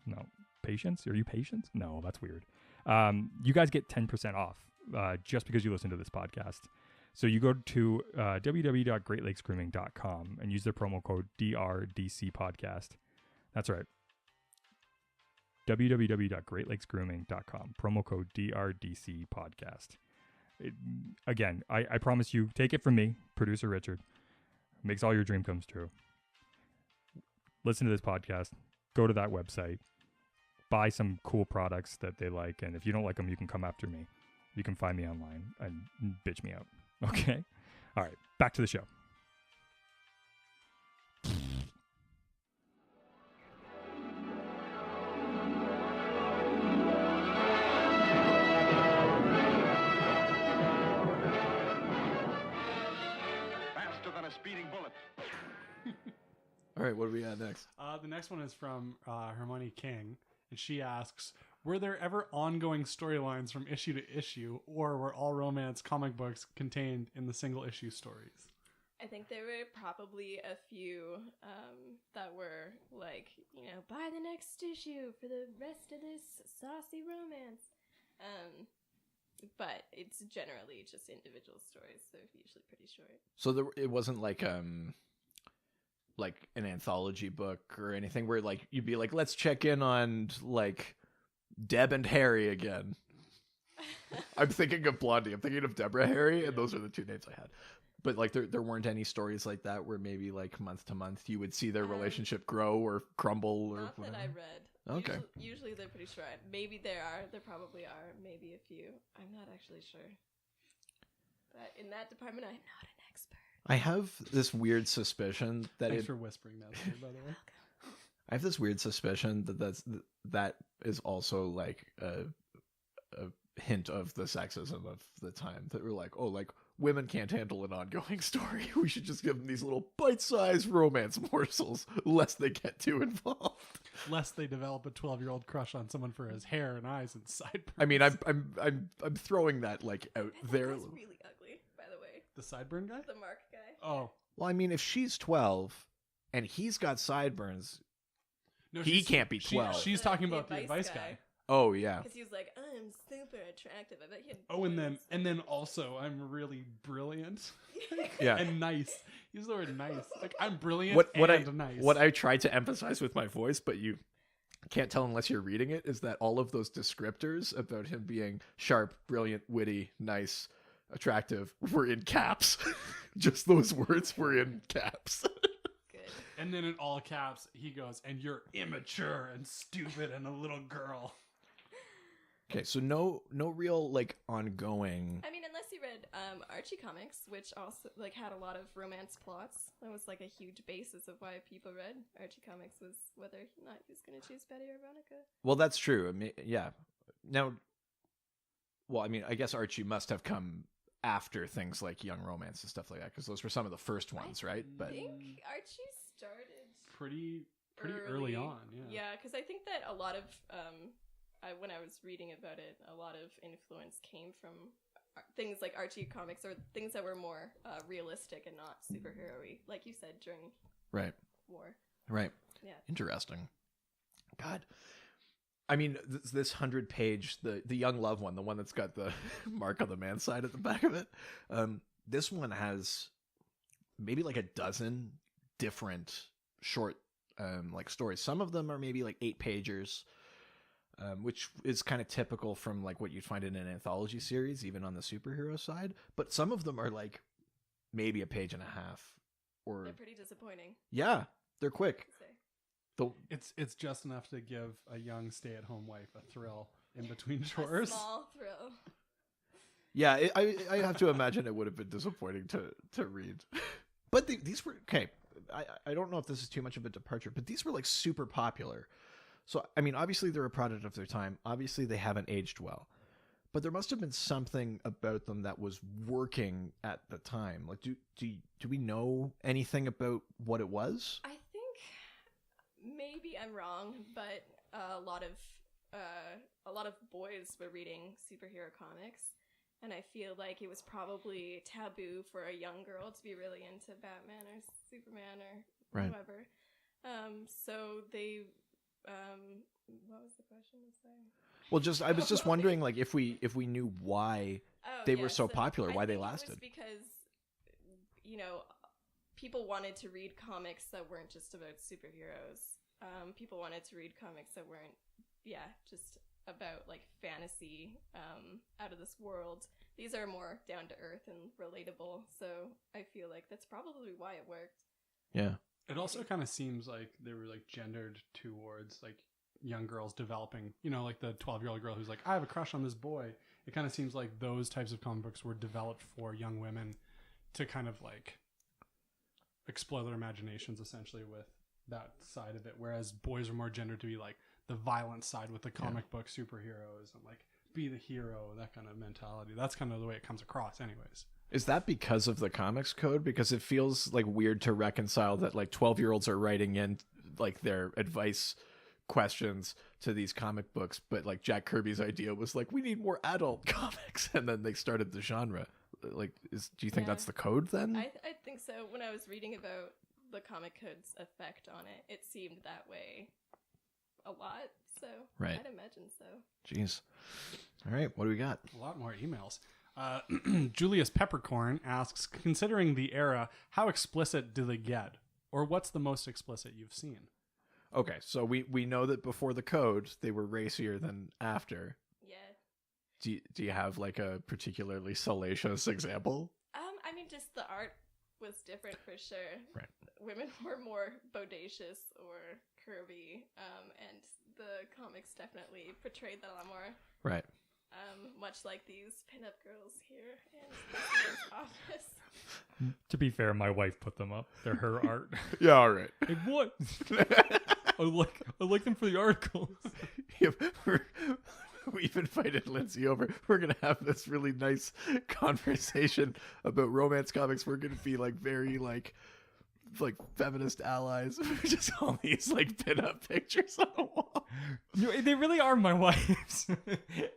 No. Patients? Are you patients? No, that's weird. You guys get 10% off just because you listen to this podcast. So you go to www.greatlakescreaming.com and use the promo code DRDCpodcast. That's right. www.greatlakescreaming.com. Promo code DRDCpodcast. Again, I promise you, take it from me, producer Richard, makes all your dream comes true. Listen to this podcast, go to that website, buy some cool products that they like, and if you don't like them, you can come after me. You can find me online and bitch me out. Okay? All right, back to the show. Speeding bullet. All right, what do we got next? The next one is from Hermione King, and she asks, were there ever ongoing storylines from issue to issue, or were all romance comic books contained in the single issue stories? I think there were probably a few that were like, buy the next issue for the rest of this saucy romance. But it's generally just individual stories, so usually pretty short. So it wasn't like an anthology book or anything where like you'd be like, let's check in on like Deb and Harry again. I'm thinking of Blondie. I'm thinking of Deborah Harry, and those are the two names I had. But like there weren't any stories like that where maybe like month to month you would see their relationship grow or crumble or not whatever. That I read. Okay. Usually they're pretty short. Maybe there probably are, maybe a few. I'm not actually sure. But in that department, I'm not an expert. I have this weird suspicion that Thanks for whispering that to me, by the way. I have this weird suspicion that is also like a hint of the sexism of the time, that we're like, oh, like women can't handle an ongoing story. We should just give them these little bite-sized romance morsels, lest they get too involved. Lest they develop a 12-year-old crush on someone for his hair and eyes and sideburns. I mean, I'm throwing that like out there. He's really ugly, by the way. The sideburn guy? The Mark guy. Oh. Well, I mean, if she's 12 and he's got sideburns, No, he can't be 12. She's talking about the advice guy. Oh yeah. Because he was like, I'm super attractive. I bet he had Oh, and boobs. then also, I'm really brilliant. Yeah. And nice. Use the word nice. Like, I'm brilliant nice. What I tried to emphasize with my voice, but you can't tell unless you're reading it, is that all of those descriptors about him being sharp, brilliant, witty, nice, attractive were in caps. Just those words were in caps. Good. And then in all caps, he goes, and you're immature and stupid and a little girl. Okay, so no real like ongoing. I mean, unless you read Archie comics, which also like had a lot of romance plots. That was like a huge basis of why people read Archie comics, was whether or not he was going to choose Betty or Veronica. Well, that's true. I mean, yeah. Now, well, I mean, I guess Archie must have come after things like Young Romance and stuff like that, because those were some of the first ones, right? I But think Archie started Pretty early on, yeah. Yeah, because I think that a lot of when I was reading about it, a lot of influence came from things like Archie comics, or things that were more realistic and not superhero-y, like you said, during right, war. right, Yeah. interesting. God, I mean, this 100-page, the Young Love one, the one that's got the mark on the man's side at the back of it. This one has maybe like a dozen different short like stories. Some of them are maybe like 8-pagers. Which is kind of typical from like what you'd find in an anthology series, even on the superhero side. But some of them are like maybe a page and a half, or They're pretty disappointing. yeah, they're quick. to say. It's just enough to give a young stay-at-home wife a thrill in between A chores. small thrill. Yeah, I have to imagine it would have been disappointing to read. But these were okay. I don't know if this is too much of a departure, but these were like super popular. So, I mean, obviously they're a product of their time. Obviously they haven't aged well. But there must have been something about them that was working at the time. Like, do we know anything about what it was? I think maybe I'm wrong, but a lot of boys were reading superhero comics, and I feel like it was probably taboo for a young girl to be really into Batman or Superman or Right. whoever. So they. What was the question? Sorry. Well, I was just wondering, like, if we knew why Oh, they yeah, were so popular, I why they think it lasted. was because, people wanted to read comics that weren't just about superheroes. People wanted to read comics that weren't, just about like fantasy, out of this world. These are more down to earth and relatable. So I feel like that's probably why it worked. Yeah. It also kind of seems like they were like gendered towards like young girls developing, like the 12-year-old girl who's like, I have a crush on this boy. It kind of seems like those types of comic books were developed for young women to kind of like explore their imaginations essentially with that side of it. Whereas boys were more gendered to be like the violent side with the comic book superheroes and like be the hero, that kind of mentality. That's kind of the way it comes across anyways. Is that because of the comics code? Because it feels like weird to reconcile that like 12-year-olds are writing in like their advice questions to these comic books, but like Jack Kirby's idea was like, we need more adult comics, and then they started the genre. Like, do you think that's the code then? I think so. When I was reading about the comic code's effect on it, it seemed that way a lot. So Right. I'd imagine so. Jeez. All right, what do we got? A lot more emails. Julius Peppercorn asks, considering the era, how explicit do they get? Or what's the most explicit you've seen? Okay, so we know that before the code, they were racier than after. Yeah. Do you have like a particularly salacious example? I mean, just the art was different for sure. Right. Women were more bodacious or curvy, and the comics definitely portrayed that a lot more. Right. Much like these pinup girls here in this office. To be fair, my wife put them up. They're her art. Yeah, all right. Like what? I like them for the articles. Yeah, we've invited Lindsey over. We're gonna have this really nice conversation about romance comics. We're gonna be like very like feminist allies. Just all these like pin-up pictures on the wall. They really are my wives.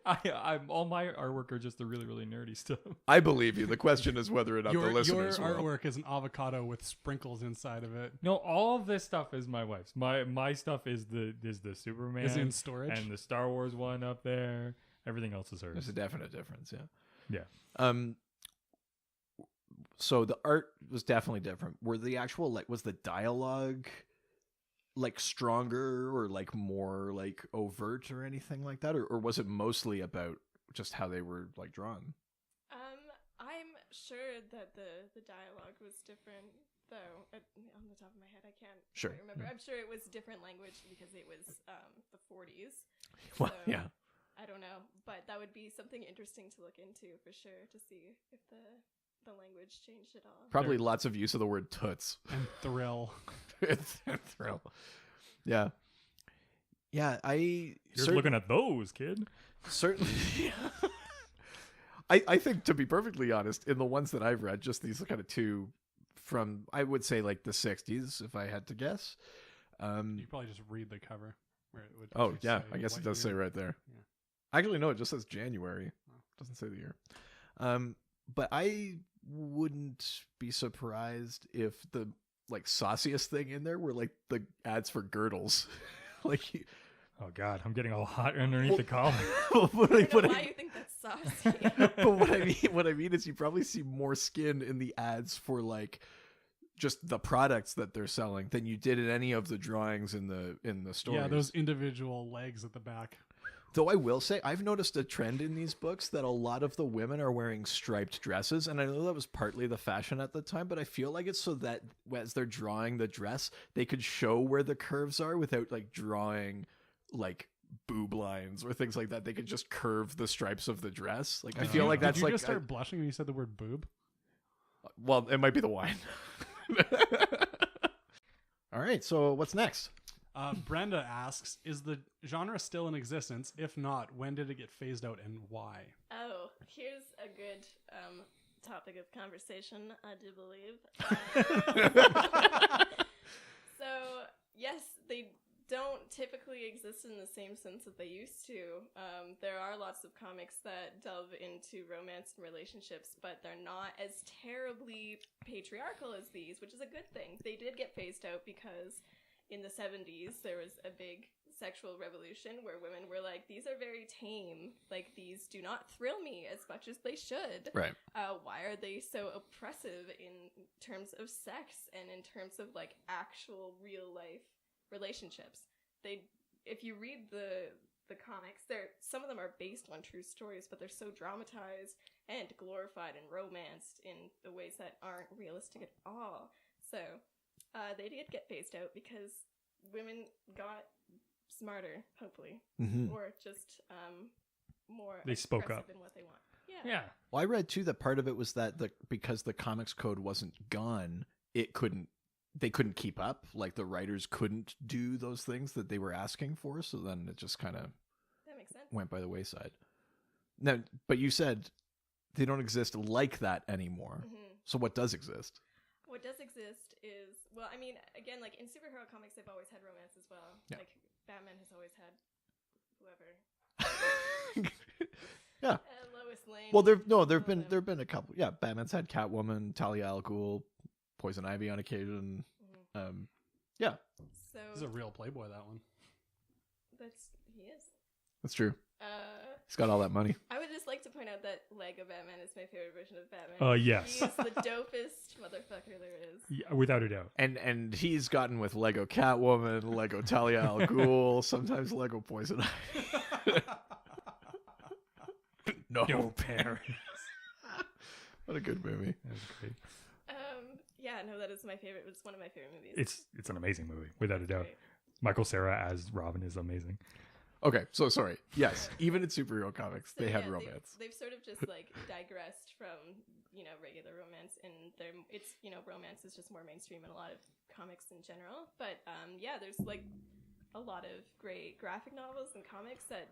I'm all my artwork are just the really, really nerdy stuff. I believe you. The question is whether or not the Your listeners will. artwork is an avocado with sprinkles inside of it. No, all of this stuff is my wife's. My stuff is the Superman Is in storage. and the Star Wars one up there. Everything else is hers. There's a definite difference, yeah. Yeah. So the art was definitely different. Were the actual was the dialogue like stronger or like more like overt or anything like that, or was it mostly about just how they were like drawn? I'm sure that the dialogue was different, though. On the top of my head, I can't Sure. quite remember. Yeah. I'm sure it was different language because it was the 40s. Well, So, yeah. I don't know, but that would be something interesting to look into for sure to see if the language changed at all. Probably lots of use of the word toots. And thrill. Thrill. Yeah. Yeah, You're looking at those, kid. certainly I think, to be perfectly honest, in the ones that I've read, just these kind of two from, I would say, like the 60s, if I had to guess. You probably just read the cover. Where it would Oh, just yeah, say I guess it what does say year. right there. Yeah. Actually, no, it just says January. Oh. Doesn't say the year. But I wouldn't be surprised if the like sauciest thing in there were like the ads for girdles. Like, Oh God, I'm getting all hot underneath the collar. but I don't know why you think that's saucy. but what I mean is you probably see more skin in the ads for like just the products that they're selling than you did in any of the drawings in the stories. Yeah, those individual legs at the back. Though I will say, I've noticed a trend in these books that a lot of the women are wearing striped dresses, and I know that was partly the fashion at the time, but I feel like it's so that as they're drawing the dress, they could show where the curves are without like drawing like boob lines or things like that. They could just curve the stripes of the dress. Like I feel like that's Did you like just start blushing when you said the word boob? well, it might be the wine. All right, so what's next? Brenda asks, is the genre still in existence? If not, when did it get phased out and why? Oh, here's a good topic of conversation, I do believe. So, yes, they don't typically exist in the same sense that they used to. There are lots of comics that delve into romance and relationships, but they're not as terribly patriarchal as these, which is a good thing. They did get phased out because in the 70s, there was a big sexual revolution where women were like, these are very tame. Like, these do not thrill me as much as they should. Right. Why are they so oppressive in terms of sex and in terms of, like, actual real-life relationships? If you read the comics, some of them are based on true stories, but they're so dramatized and glorified and romanced in the ways that aren't realistic at all. So they did get phased out because women got smarter, hopefully, or just more They spoke expressive up in what they want. Yeah. Well, I read too that part of it was that because the comics code wasn't gone, they couldn't keep up. Like the writers couldn't do those things that they were asking for, so then it just kind of That makes sense. went by the wayside. Now, but you said they don't exist like that anymore. So what does exist? What does exist is, well, I mean, again, like in superhero comics, they've always had romance as well. Yeah. Like Batman has always had whoever. Yeah. Lois Lane. Well, there've all of been them. a couple. Yeah, Batman's had Catwoman, Talia al Ghul, Poison Ivy on occasion. Yeah, So This is a real Playboy, that one. he is. that's true. He's got all that money. I would just like to point out that Lego Batman is my favorite version of Batman. Yes. He's the dopest motherfucker there is. Yeah, without a doubt. And he's gotten with Lego Catwoman, Lego Talia al Ghul, sometimes Lego Poison Ivy. No parents. What a good movie. That's great. Yeah, no, that is my favorite. It's one of my favorite movies. It's an amazing movie, without a doubt. Great. Michael Cera as Robin is amazing. Okay, so sorry. Yes, even in superhero comics, So, they have yeah, romance. They've sort of just like digressed from regular romance, and romance is just more mainstream in a lot of comics in general. But yeah, there's like a lot of great graphic novels and comics that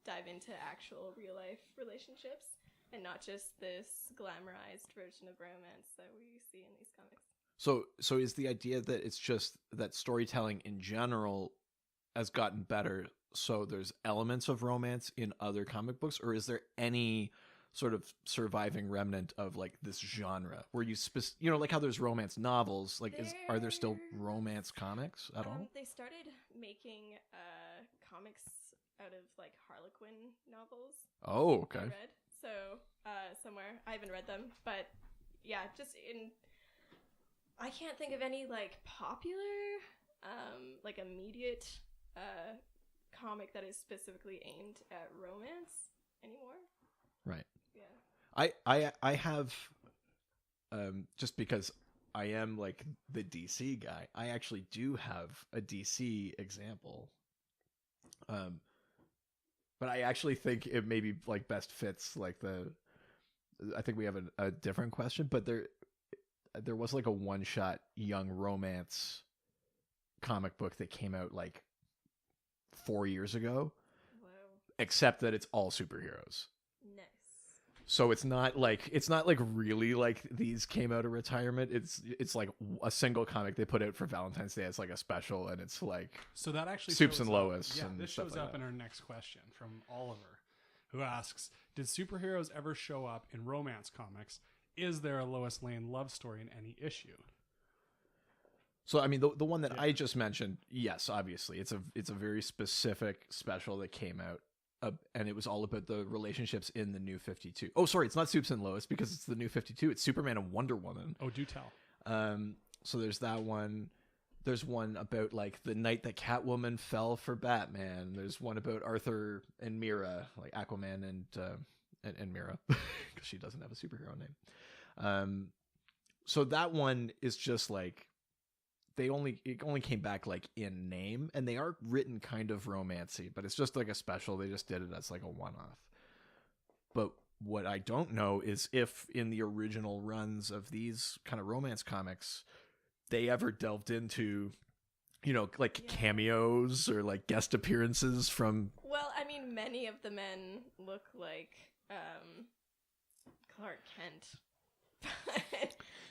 dive into actual real life relationships and not just this glamorized version of romance that we see in these comics. So is the idea that it's just that storytelling in general has gotten better, so there's elements of romance in other comic books, or is there any sort of surviving remnant of like this genre where you like how there's romance novels, like are there still romance comics at all? They started making comics out of like Harlequin novels. Oh, okay. I read so somewhere. I haven't read them, but yeah, I can't think of any like popular like immediate comic that is specifically aimed at romance anymore. Right. Yeah. I have just because I am like the DC guy, I actually do have a DC example. But I actually think it maybe like best fits like I think we have a different question, but there was like a one-shot young romance comic book that came out like 4 years ago. Wow. Except that it's all superheroes. Nice. So it's not like really like these came out of retirement. It's like a single comic they put out for Valentine's Day as like a special, and it's like So that actually Soups shows and up- Lois. Yeah, and this stuff shows like up that. in our next question from Oliver, who asks, "Did superheroes ever show up in romance comics? Is there a Lois Lane love story in any issue?" So I mean the one that Yeah. I just mentioned, yes, obviously it's a very specific special that came out, and it was all about the relationships in the New 52. Oh, sorry, it's not Soups and Lois because it's the New 52. It's Superman and Wonder Woman. Oh, do tell. So there's that one. There's one about like the night that Catwoman fell for Batman. There's one about Arthur and Mira, like Aquaman and Mira, because she doesn't have a superhero name. So that one is just like it only came back like in name, and they are written kind of romancy, but it's just like a special. They just did it as like a one-off. But what I don't know is if in the original runs of these kind of romance comics, they ever delved into, like Yeah. cameos or like guest appearances from. Well, I mean, many of the men look like Clark Kent.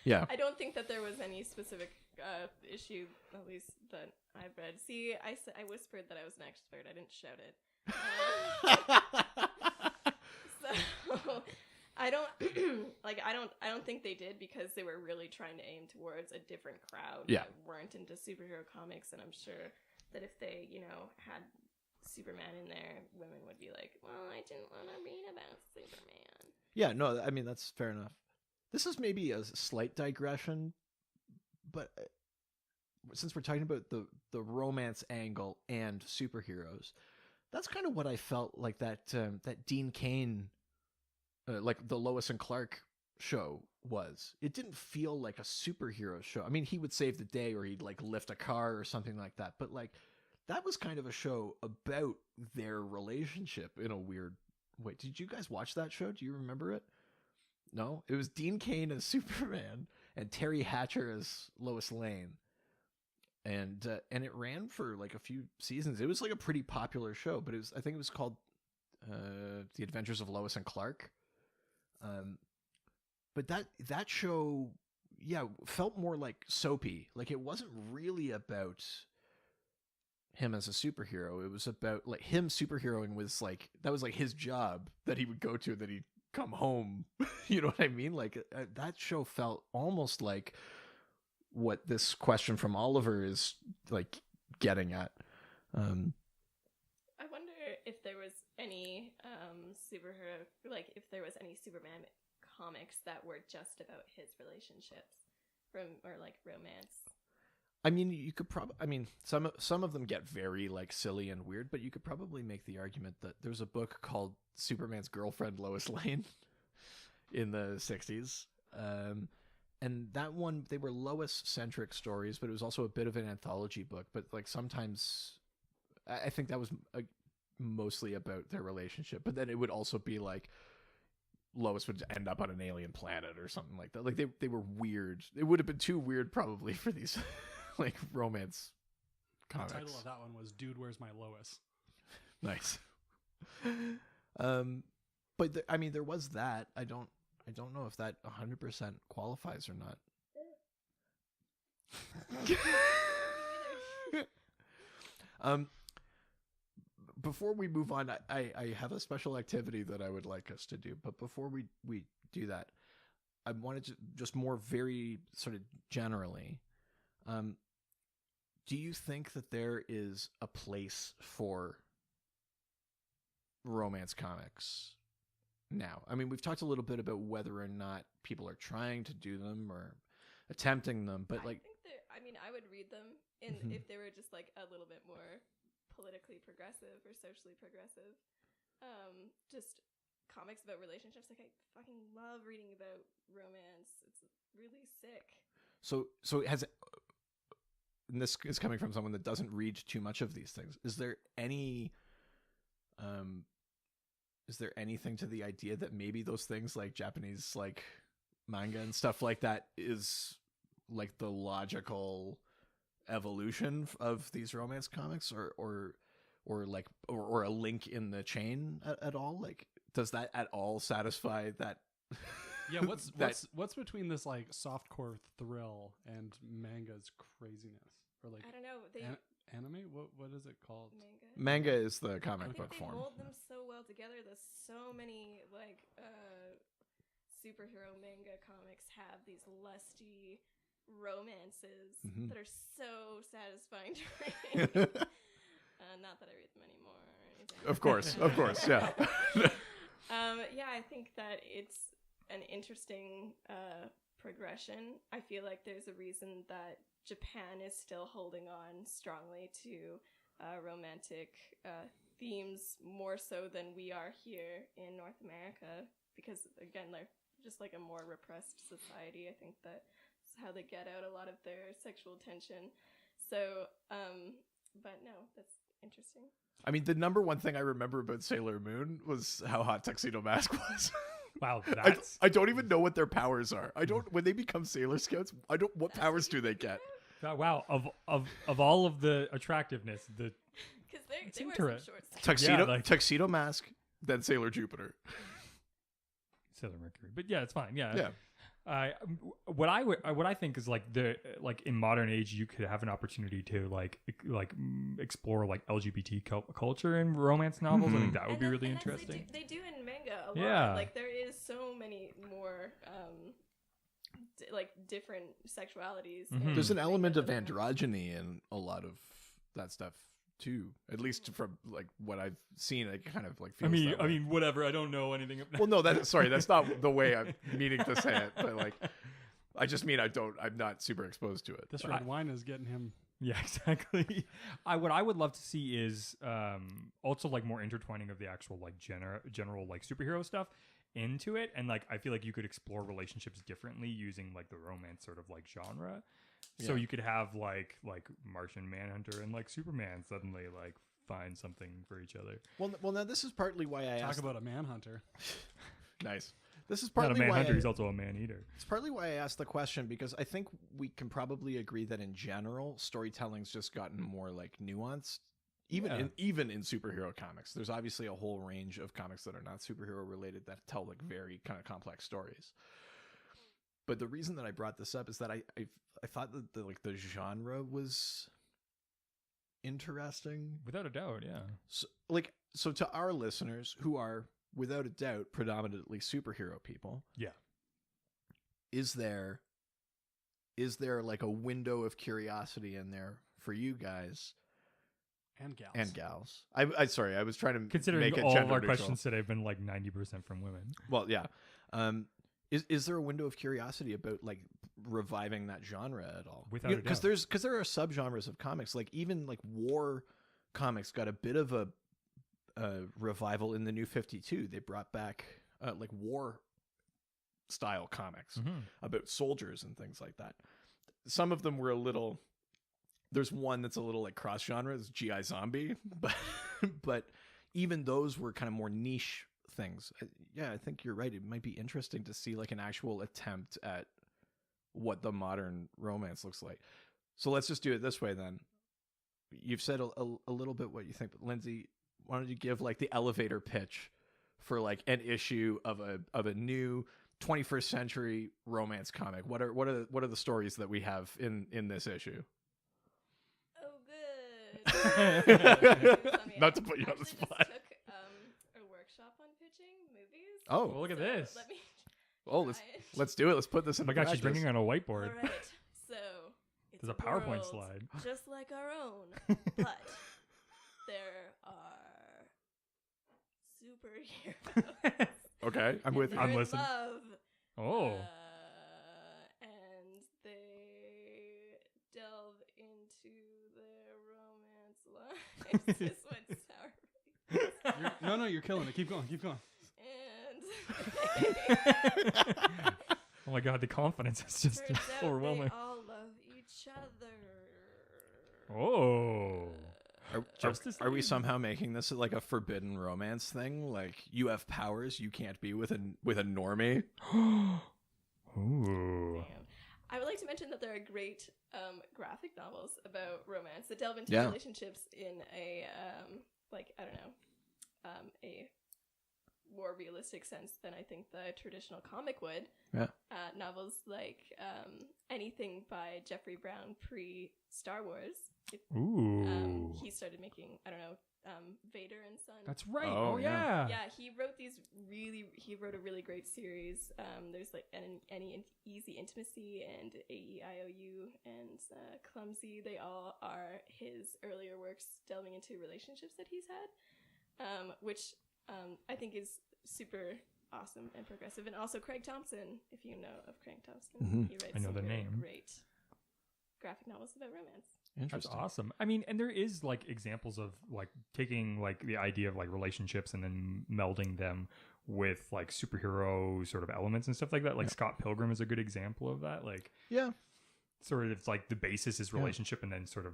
Yeah. I don't think that there was any specific issue, at least that I've read. See, I whispered that I was an expert. I didn't shout it. So I don't I don't think they did, because they were really trying to aim towards a different crowd Yeah. that weren't into superhero comics, and I'm sure that if they, had Superman in there, women would be like, well, I didn't want to read about Superman. Yeah, no, I mean, that's fair enough. This is maybe a slight digression, but since we're talking about the romance angle and superheroes, that's kind of what I felt like that Dean Cain, like the Lois and Clark show was. It didn't feel like a superhero show. I mean, he would save the day, or he'd like lift a car or something like that, but like that was kind of a show about their relationship in a weird way. Did you guys watch that show? Do you remember it? No? It was Dean Cain as Superman and Terry Hatcher as Lois Lane. And it ran for like a few seasons. It was like a pretty popular show, but I think it was called The Adventures of Lois and Clark. But that show, yeah, felt more like soapy. Like it wasn't really about him as a superhero. It was about like him superheroing was like, that was like his job that he would go to, that he'd come home. You know what I mean? Like that show felt almost like what this question from Oliver is like getting at. I wonder if there was any superhero, like if there was any Superman comics that were just about his relationships or like romance. I mean, you could probably. I mean, some of them get very like silly and weird, but you could probably make the argument that there's a book called Superman's Girlfriend, Lois Lane, in the 60s, and that one, they were Lois-centric stories, but it was also a bit of an anthology book. But like sometimes, I think that was mostly about their relationship. But then it would also be like Lois would end up on an alien planet or something like that. Like they were weird. It would have been too weird probably for these like romance comics. The title of that one was "Dude, Where's My Lois?" Nice. But I mean, there was that. I don't know if that 100% qualifies or not. Before we move on, I have a special activity that I would like us to do. But before we do that, I wanted to just more very sort of generally. Do you think that there is a place for romance comics now? I mean, we've talked a little bit about whether or not people are trying to do them or attempting them, but like, I mean, I would read them if they were just like a little bit more politically progressive or socially progressive. Just comics about relationships. Like, I fucking love reading about romance. It's really sick. So and this is coming from someone that doesn't read too much of these things. Is there anything to the idea that maybe those things like Japanese like manga and stuff like that is like the logical evolution of these romance comics, or a link in the chain at all? Like, does that at all satisfy that? Yeah, what's between this like softcore thrill and manga's craziness, or like I don't know. They anime? What is it called? Manga is the comic I think book they form. mold them so well together. There's so many like superhero manga comics have these lusty romances that are so satisfying to read. Not that I read them anymore or anything. Of course, yeah. Yeah, I think that it's an interesting progression. I feel like there's a reason that Japan is still holding on strongly to romantic themes more so than we are here in North America, because again, they're just like a more repressed society. I think that's how they get out a lot of their sexual tension. So, but no, that's interesting. I mean, the number one thing I remember about Sailor Moon was how hot Tuxedo Mask was. Wow, that's I don't even know what their powers are. When they become Sailor Scouts, what powers do they get? wow. Of all of the attractiveness, because they wear some shorts. Tuxedo Mask, then Sailor Jupiter, Sailor Mercury. But yeah, it's fine. Yeah. What I think is like in modern age you could have an opportunity to explore like LGBT culture in romance novels. I think that would be really interesting. They do in manga a lot. Yeah. Like there is so many more different sexualities. There's an element of androgyny in a lot of that stuff too, at least from like what I've seen. It kind of like feels I mean whatever, I don't know anything about. Well, no, that's not the way I'm meaning to say it, but like I just mean I'm not super exposed to it. This red wine is getting him. Yeah, exactly. What I would love to see is also like more intertwining of the actual like general like superhero stuff into it, and like I feel like you could explore relationships differently using like the romance sort of like genre. So you could have like Martian Manhunter and like Superman suddenly like find something for each other. Well, now this is partly why I talk about a manhunter. Nice. This is partly not a manhunter. He's also a man-eater. It's partly why I asked the question, because I think we can probably agree that in general, storytelling's just gotten more like nuanced. Even in superhero comics, there's obviously a whole range of comics that are not superhero related that tell like very kind of complex stories. But the reason that I brought this up is that I thought that the genre was interesting, without a doubt. Yeah. So to our listeners who are without a doubt predominantly superhero people, is there like a window of curiosity in there for you guys and gals? I sorry, I was trying to considering make it all of our neutral. questions today have been like 90% from women. Well, yeah. Is there a window of curiosity about like reviving that genre at all? Without a doubt. Because there are subgenres of comics, like even like war comics got a bit of a revival in the New 52. They brought back like war style comics about soldiers and things like that. Some of them were a little. There's one that's a little like cross genre, it's GI Zombie, but even those were kind of more niche things. Yeah, I think you're right. It might be interesting to see like an actual attempt at what the modern romance looks like. So let's just do it this way then. you've said a little bit what you think, but Lindsay, why don't you give like the elevator pitch for like an issue of a new 21st century romance comic? What are the stories that we have in this issue? Oh, good. Not to put you on the spot. I took a workshop on pitching movies. Oh, Well, look at this. Let me oh, let's do it. Let's put this in. Oh my gosh, she's bringing on a whiteboard. All right. So it's There's a PowerPoint world slide. just like our own, but there are superheroes. Okay, I'm and with you. they're I'm in listening. love, Oh. and they delve into their romance lives. This went sour. No, you're killing it. Keep going. And Oh my god, the confidence is just turns out overwhelming. they all love each other. Oh. Are we somehow making this like a forbidden romance thing? Like you have powers, you can't be with a normie. Ooh. Damn. I would like to mention that there are great graphic novels about romance that delve into Yeah. relationships in a a more realistic sense than I think the traditional comic would. Yeah. Novels like anything by Jeffrey Brown pre Star Wars. Ooh. He started making Vader and Son. That's right. Oh, Oh, yeah. yeah. Yeah, he wrote a really great series. There's like Any Easy Intimacy and AEIOU and Clumsy. They all are his earlier works delving into relationships that he's had, which I think is super awesome and progressive. And also Craig Thompson, if you know of Craig Thompson. Mhm. He writes I know some the really name. great graphic novels about romance. That's Interesting. awesome. I mean, and there is like examples of like taking like the idea of like relationships and then melding them with like superhero sort of elements and stuff like that. Like Scott Pilgrim is a good example of that. Like Yeah. sort of it's like the basis is relationship and then sort of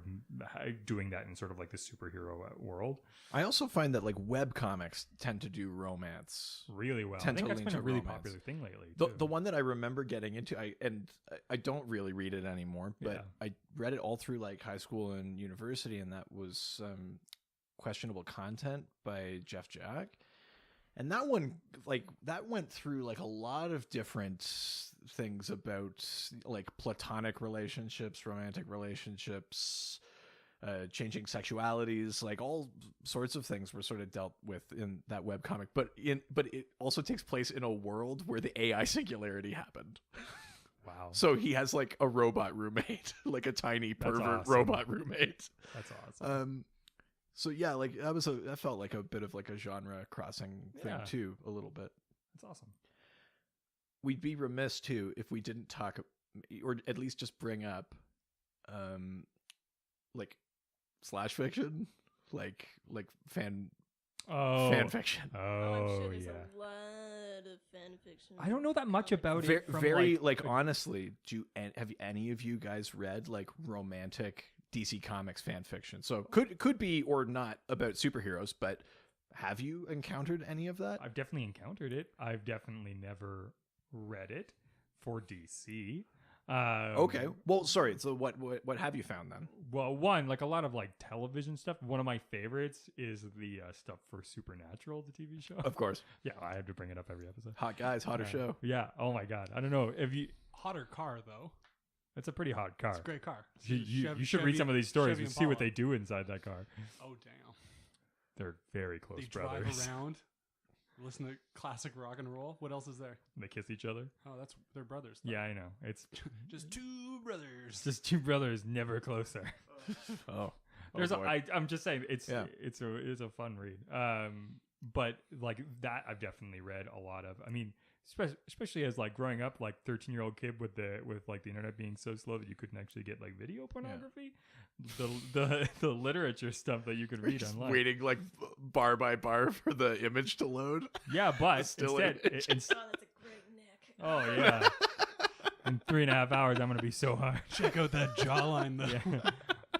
doing that in sort of like the superhero world I also find that like web comics tend to do romance really well. I Tend think to that's lean been a to really romance. popular thing lately. The too. one that I remember getting into, I don't really read it anymore, but Yeah. I read it all through like high school and university, and that was Questionable Content by Jeff Jack. And that one, like, that went through like a lot of different things about like platonic relationships, romantic relationships, changing sexualities, like all sorts of things were sort of dealt with in that webcomic. But it also takes place in a world where the AI singularity happened. wow. So he has like a robot roommate, like a tiny That's pervert awesome. robot roommate. That's awesome. So yeah, like that felt like a bit of like a genre crossing thing Yeah. too, a little bit. That's awesome. We'd be remiss too if we didn't talk, or at least just bring up, like slash fiction, like fan fiction. I'm Oh sure there's yeah. a lot of fan fiction. I don't know that much about Very, it. From, very like honestly, have any of you guys read like romantic DC Comics fan fiction? So could be or not about superheroes, but have you encountered any of that? I've definitely encountered it. I've definitely never read it for DC. Okay. Well, sorry. So what have you found then? Well, one, like a lot of like television stuff. One of my favorites is the stuff for Supernatural, the TV show. Of course. Yeah, I have to bring it up every episode. Hot guys, hotter show. Yeah. Oh my god. I don't know if you. Hotter car though. It's a pretty hot car. It's a great car. You should read some of these stories and see what they do inside that car. Oh damn! They're very close They brothers. drive around, listen to classic rock and roll. What else is there? They kiss each other. Oh, they're brothers. though. Yeah, I know. It's Just two brothers. it's just two brothers never closer. Oh. I'm just saying it's Yeah. it's a fun read. But like that I've definitely read a lot of. I mean, especially as like growing up like 13-year-old kid with like the internet being so slow that you couldn't actually get like video pornography. The literature stuff that you could read Just online. waiting like bar by bar for the image to load. Yeah, but Still instead image. Oh, that's a great nick. oh yeah. In 3.5 hours I'm gonna be so hard. Check out that jawline though. Yeah.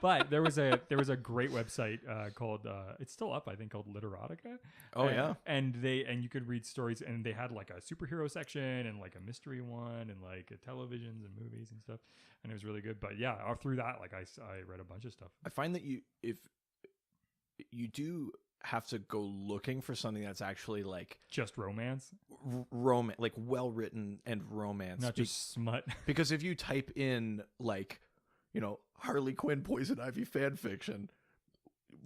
But there was a great website called it's still up, I think, called Literotica. Oh, yeah. And you could read stories, and they had like a superhero section and like a mystery one and like televisions and movies and stuff, and it was really good. But yeah, all through that, like I read a bunch of stuff. I find that if you do have to go looking for something that's actually like Just romance, romance, like well written and romance, not just smut. because if you type in like, Harley Quinn Poison Ivy fan fiction,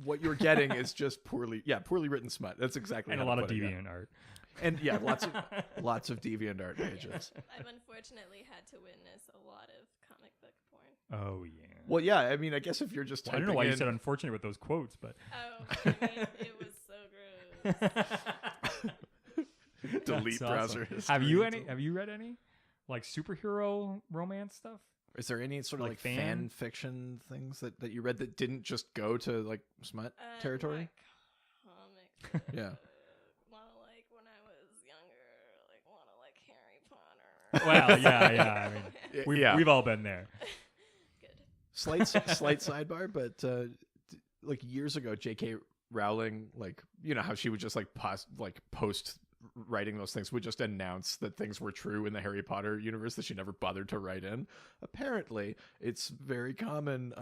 what you're getting is just poorly written smut. That's exactly And how a lot to of put it, deviant art. And lots of deviant art pages. I've unfortunately had to witness a lot of comic book porn. Oh yeah. Well, yeah, I mean, I guess if you're just I typing don't know why in, you said unfortunate with those quotes, but Oh, I mean, it was so gross. delete That's browser awesome. history. Have you read any like superhero romance stuff? Is there any sort of Like like fan fiction things that you read that didn't just go to like smut territory? Comic. Yeah. Want to like when I was younger, like want to like Harry Potter. Well, yeah. I mean, we've all been there. Good. Slight sidebar, but like years ago, J.K. Rowling, like how she would just like post writing those things, would just announce that things were true in the Harry Potter universe that she never bothered to write in. Apparently, it's very common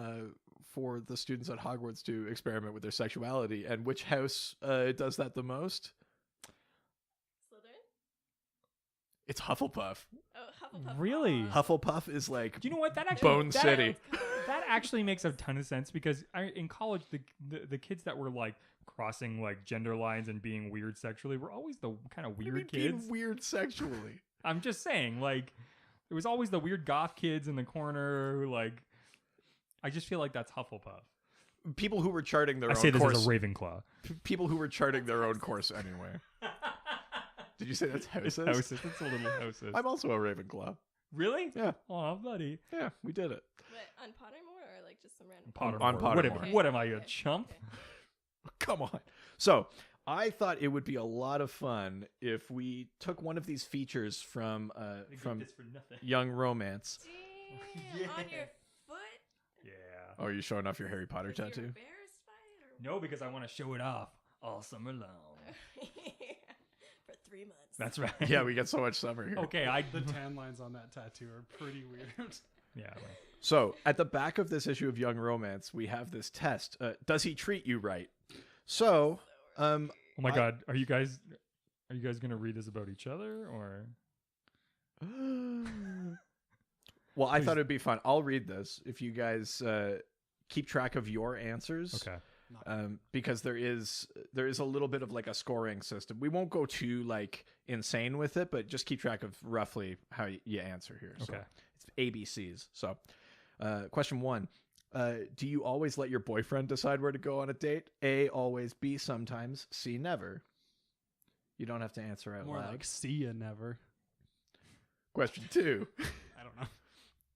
for the students at Hogwarts to experiment with their sexuality. And which house does that the most? Slytherin? It's Hufflepuff. Oh, Hufflepuff. Really? Hufflepuff is like Do you know what that actually? Bone City. That actually makes a ton of sense because in college, the kids that were like crossing like gender lines and being weird sexually were always the kind of weird being kids. weird sexually. I'm just saying, like, it was always the weird goth kids in the corner who, like, I just feel like that's Hufflepuff. People who were charting their I own say this course. as a Ravenclaw. People who were charting their own course anyway. Did you say that's It's houses? houses. It's a little houses. I'm also a Ravenclaw. Really? Yeah. Oh, buddy. Yeah, we did it. But on Pottermore or like just some random? On Pottermore. What am I, a chump? Okay. Come on. So I thought it would be a lot of fun if we took one of these features from Young Romance. Damn, on your foot? Yeah. Oh, are you showing off your Harry Potter Was you tattoo? embarrassed by it? Or No, because I want to show it off all summer long. For 3 months. That's right. Yeah, we get so much summer here. Okay, The tan lines on that tattoo are pretty weird. Yeah. Well. So at the back of this issue of Young Romance, we have this test. Does he treat you right? So, Oh my God, are you guys gonna read this about each other or? well, I Please. thought it'd be fun. I'll read this if you guys keep track of your answers. Okay. Because there is a little bit of like a scoring system. We won't go too like insane with it, but just keep track of roughly how you answer here. So Okay. it's ABCs. So, question 1. Do you always let your boyfriend decide where to go on a date? A, always. B, sometimes. C, never. You don't have to answer out More loud. like see ya never. Question 2. I don't know.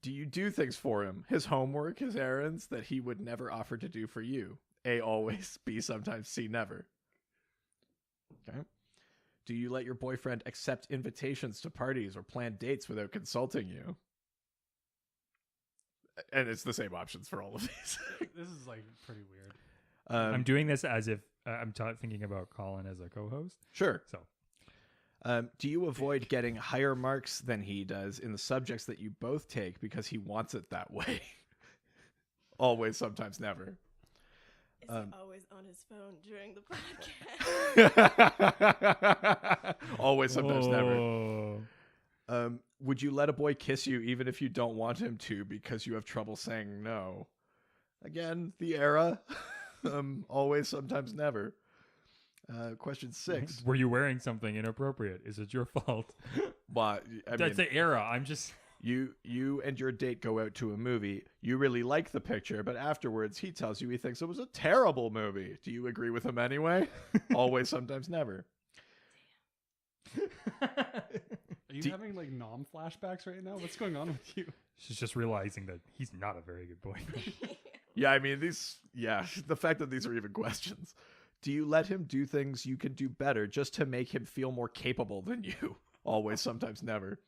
Do you do things for him? His homework, his errands that he would never offer to do for you? A, always. B, sometimes. C, never. Okay. Do you let your boyfriend accept invitations to parties or plan dates without consulting you? And it's the same options for all of these. This is like pretty weird. I'm doing this as if I'm thinking about Colin as a co-host. Sure. So Do you avoid getting higher marks than he does in the subjects that you both take because he wants it that way? Always, sometimes, never. Is he always on his phone during the podcast? Always, sometimes, never. Oh. Would you let a boy kiss you even if you don't want him to because you have trouble saying no? Again, the era. Always, sometimes, never. Question 6. Were you wearing something inappropriate? Is it your fault? But I mean, That's the era. I'm just. you and your date go out to a movie. You really like the picture, but afterwards he tells you he thinks it was a terrible movie. Do you agree with him anyway? Always, sometimes, never. Are you having like nom flashbacks right now? What's going on with you? She's just realizing that he's not a very good boyfriend. Yeah, I mean, the fact that these are even questions. Do you let him do things you can do better just to make him feel more capable than you? Always, sometimes, never.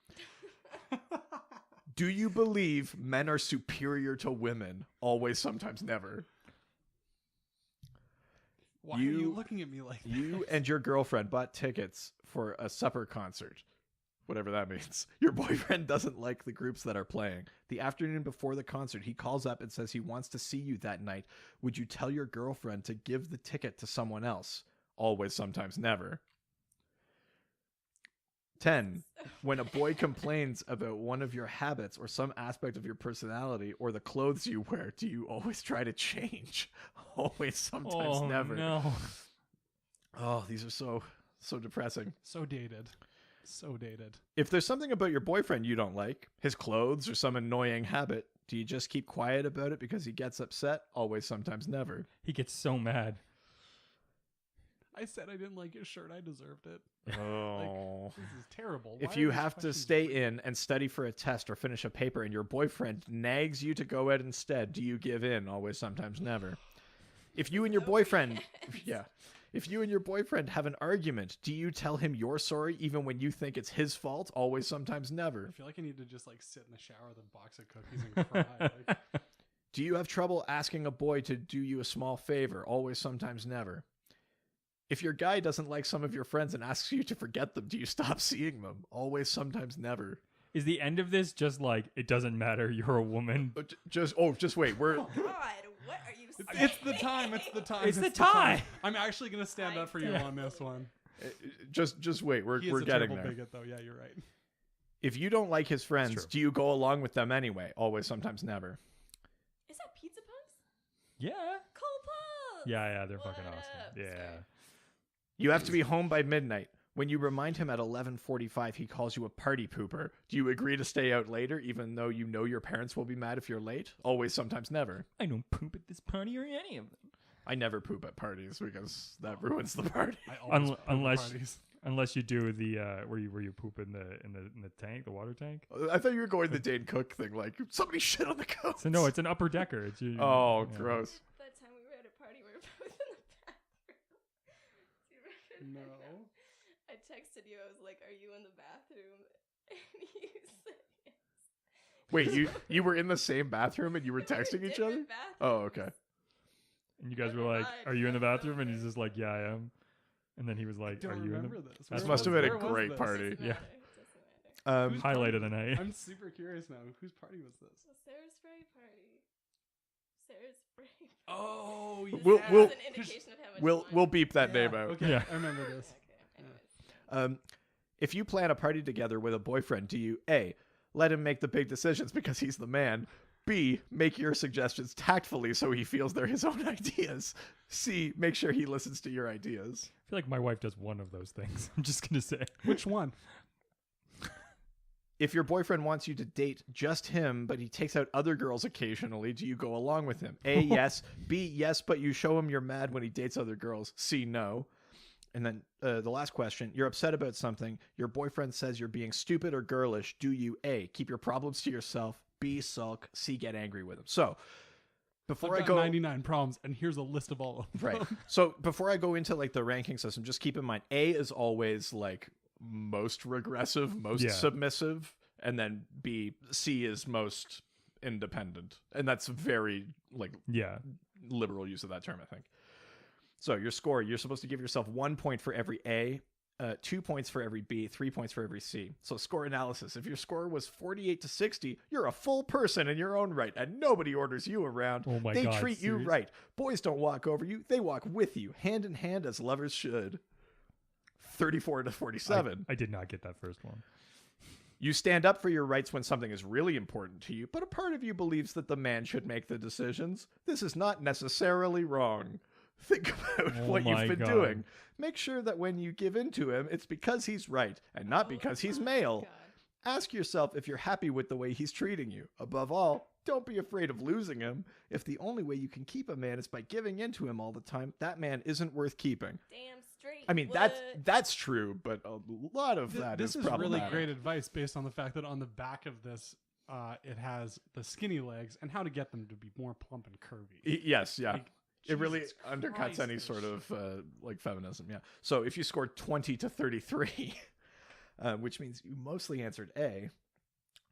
Do you believe men are superior to women? Always, sometimes, never. Why are you looking at me like that? You and your girlfriend bought tickets for a supper concert. Whatever that means. Your boyfriend doesn't like the groups that are playing. The afternoon before the concert, he calls up and says he wants to see you that night. Would you tell your girlfriend to give the ticket to someone else? Always, sometimes, never. 10. When a boy complains about one of your habits or some aspect of your personality or the clothes you wear, do you always try to change? Always, sometimes, never. No. Oh, these are so depressing. So dated. So dated. If there's something about your boyfriend you don't like, his clothes or some annoying habit, do you just keep quiet about it because he gets upset? Always, sometimes, never. He gets so mad. I said I didn't like his shirt. I deserved it. Oh. This is terrible. If Why are you these have to questions stay weird? in and study for a test or finish a paper and your boyfriend nags you to go out instead, do you give in? Always, sometimes, never. If you and your boyfriend, if you and your boyfriend have an argument, do you tell him you're sorry even when you think it's his fault? Always, sometimes, never. I feel like I need to just like sit in the shower with a box of cookies and cry. Like, Do you have trouble asking a boy to do you a small favor? Always, sometimes, never. If your guy doesn't like some of your friends and asks you to forget them, do you stop seeing them? Always, sometimes, never. Is the end of this just like, it doesn't matter, you're a woman? Just wait. We're God, what are you saying? it's the time. It's the time. It's the time. I'm actually gonna stand up for you on this one. just wait. We're He is a getting terrible there. bigot, though. Yeah, you're right. If you don't like his friends, true. do you go along with them anyway? Always, sometimes, never. Is that Pizza Puffs? Yeah. Cold Puffs! Yeah, they're fucking What awesome. up? Yeah. Sorry. You have to be home by midnight. When you remind him at 11:45, he calls you a party pooper. Do you agree to stay out later, even though you know your parents will be mad if you're late? Always, sometimes, never. I don't poop at this party or any of them. I never poop at parties because that ruins the party. I always poop at Unless parties. unless you do the where you poop in the tank, the water tank. I thought you were going the Dane Cook thing, like somebody shit on the coat. So no, it's an upper decker. It's you. Oh, yeah. gross. That time we were at a party, we were both in the bathroom. Do you remember that? No. I texted you. I was like, "Are you in the bathroom?" And you said yes. Wait, you were in the same bathroom and you were We were in texting each other? different Oh, bathrooms. okay. And you guys were Never like, mind, "Are you in the that's bathroom?" And he's over. just like, "Yeah, I am." And then he was like, Don't "Are you in the?" remember this. This Where must have been a where was great this? party. Doesn't Yeah. matter. It doesn't matter. Whose Highlight party of the was- night. I'm super curious now. Whose party was this? So Sarah's spray party. Sarah's spray. Oh, This We'll- is we'll- an indication of how much We'll wine- beep that name out. Okay, Yeah. I remember this. Okay. Anyways. If you plan a party together with a boyfriend, do you A, let him make the big decisions because he's the man? B, make your suggestions tactfully so he feels they're his own ideas? C, make sure he listens to your ideas? I feel like my wife does one of those things. I'm just gonna say. Which one? If your boyfriend wants you to date just him, but he takes out other girls occasionally, do you go along with him? A, yes. B, yes, but you show him you're mad when he dates other girls. C, no. And then the last question, you're upset about something. Your boyfriend says you're being stupid or girlish. Do you A, keep your problems to yourself? B, sulk? C, get angry with him? So before I've I got go 99 problems, and here's a list of all of them. right. So before I go into like the ranking system, just keep in mind A is always like most regressive, most Yeah. submissive, and then C is most independent. And that's very like Yeah. liberal use of that term, I think. So your score, you're supposed to give yourself 1 point for every A, 2 points for every B, 3 points for every C. So score analysis. If your score was 48 to 60, you're a full person in your own right, and nobody orders you around. Oh my they God, treat you serious? right. Boys don't walk over you; they walk with you, hand in hand, as lovers should. 34 to 47. I did not get that first one. You stand up for your rights when something is really important to you, but a part of you believes that the man should make the decisions. This is not necessarily wrong. Think about Oh what my you've been God. doing. Make sure that when you give in to him, it's because he's right and not because he's male. God. Ask yourself if you're happy with the way he's treating you. Above all, don't be afraid of losing him. If the only way you can keep a man is by giving in to him all the time, that man isn't worth keeping. Damn straight. I mean, what? that's true, but a lot of that This is is really problematic. great advice based on the fact that on the back of this, it has the skinny legs and how to get them to be more plump and curvy. Yes, yeah. Like, It really Jesus undercuts Christ, any this sort shit. of like feminism, yeah. So if you scored 20 to 33, which means you mostly answered A,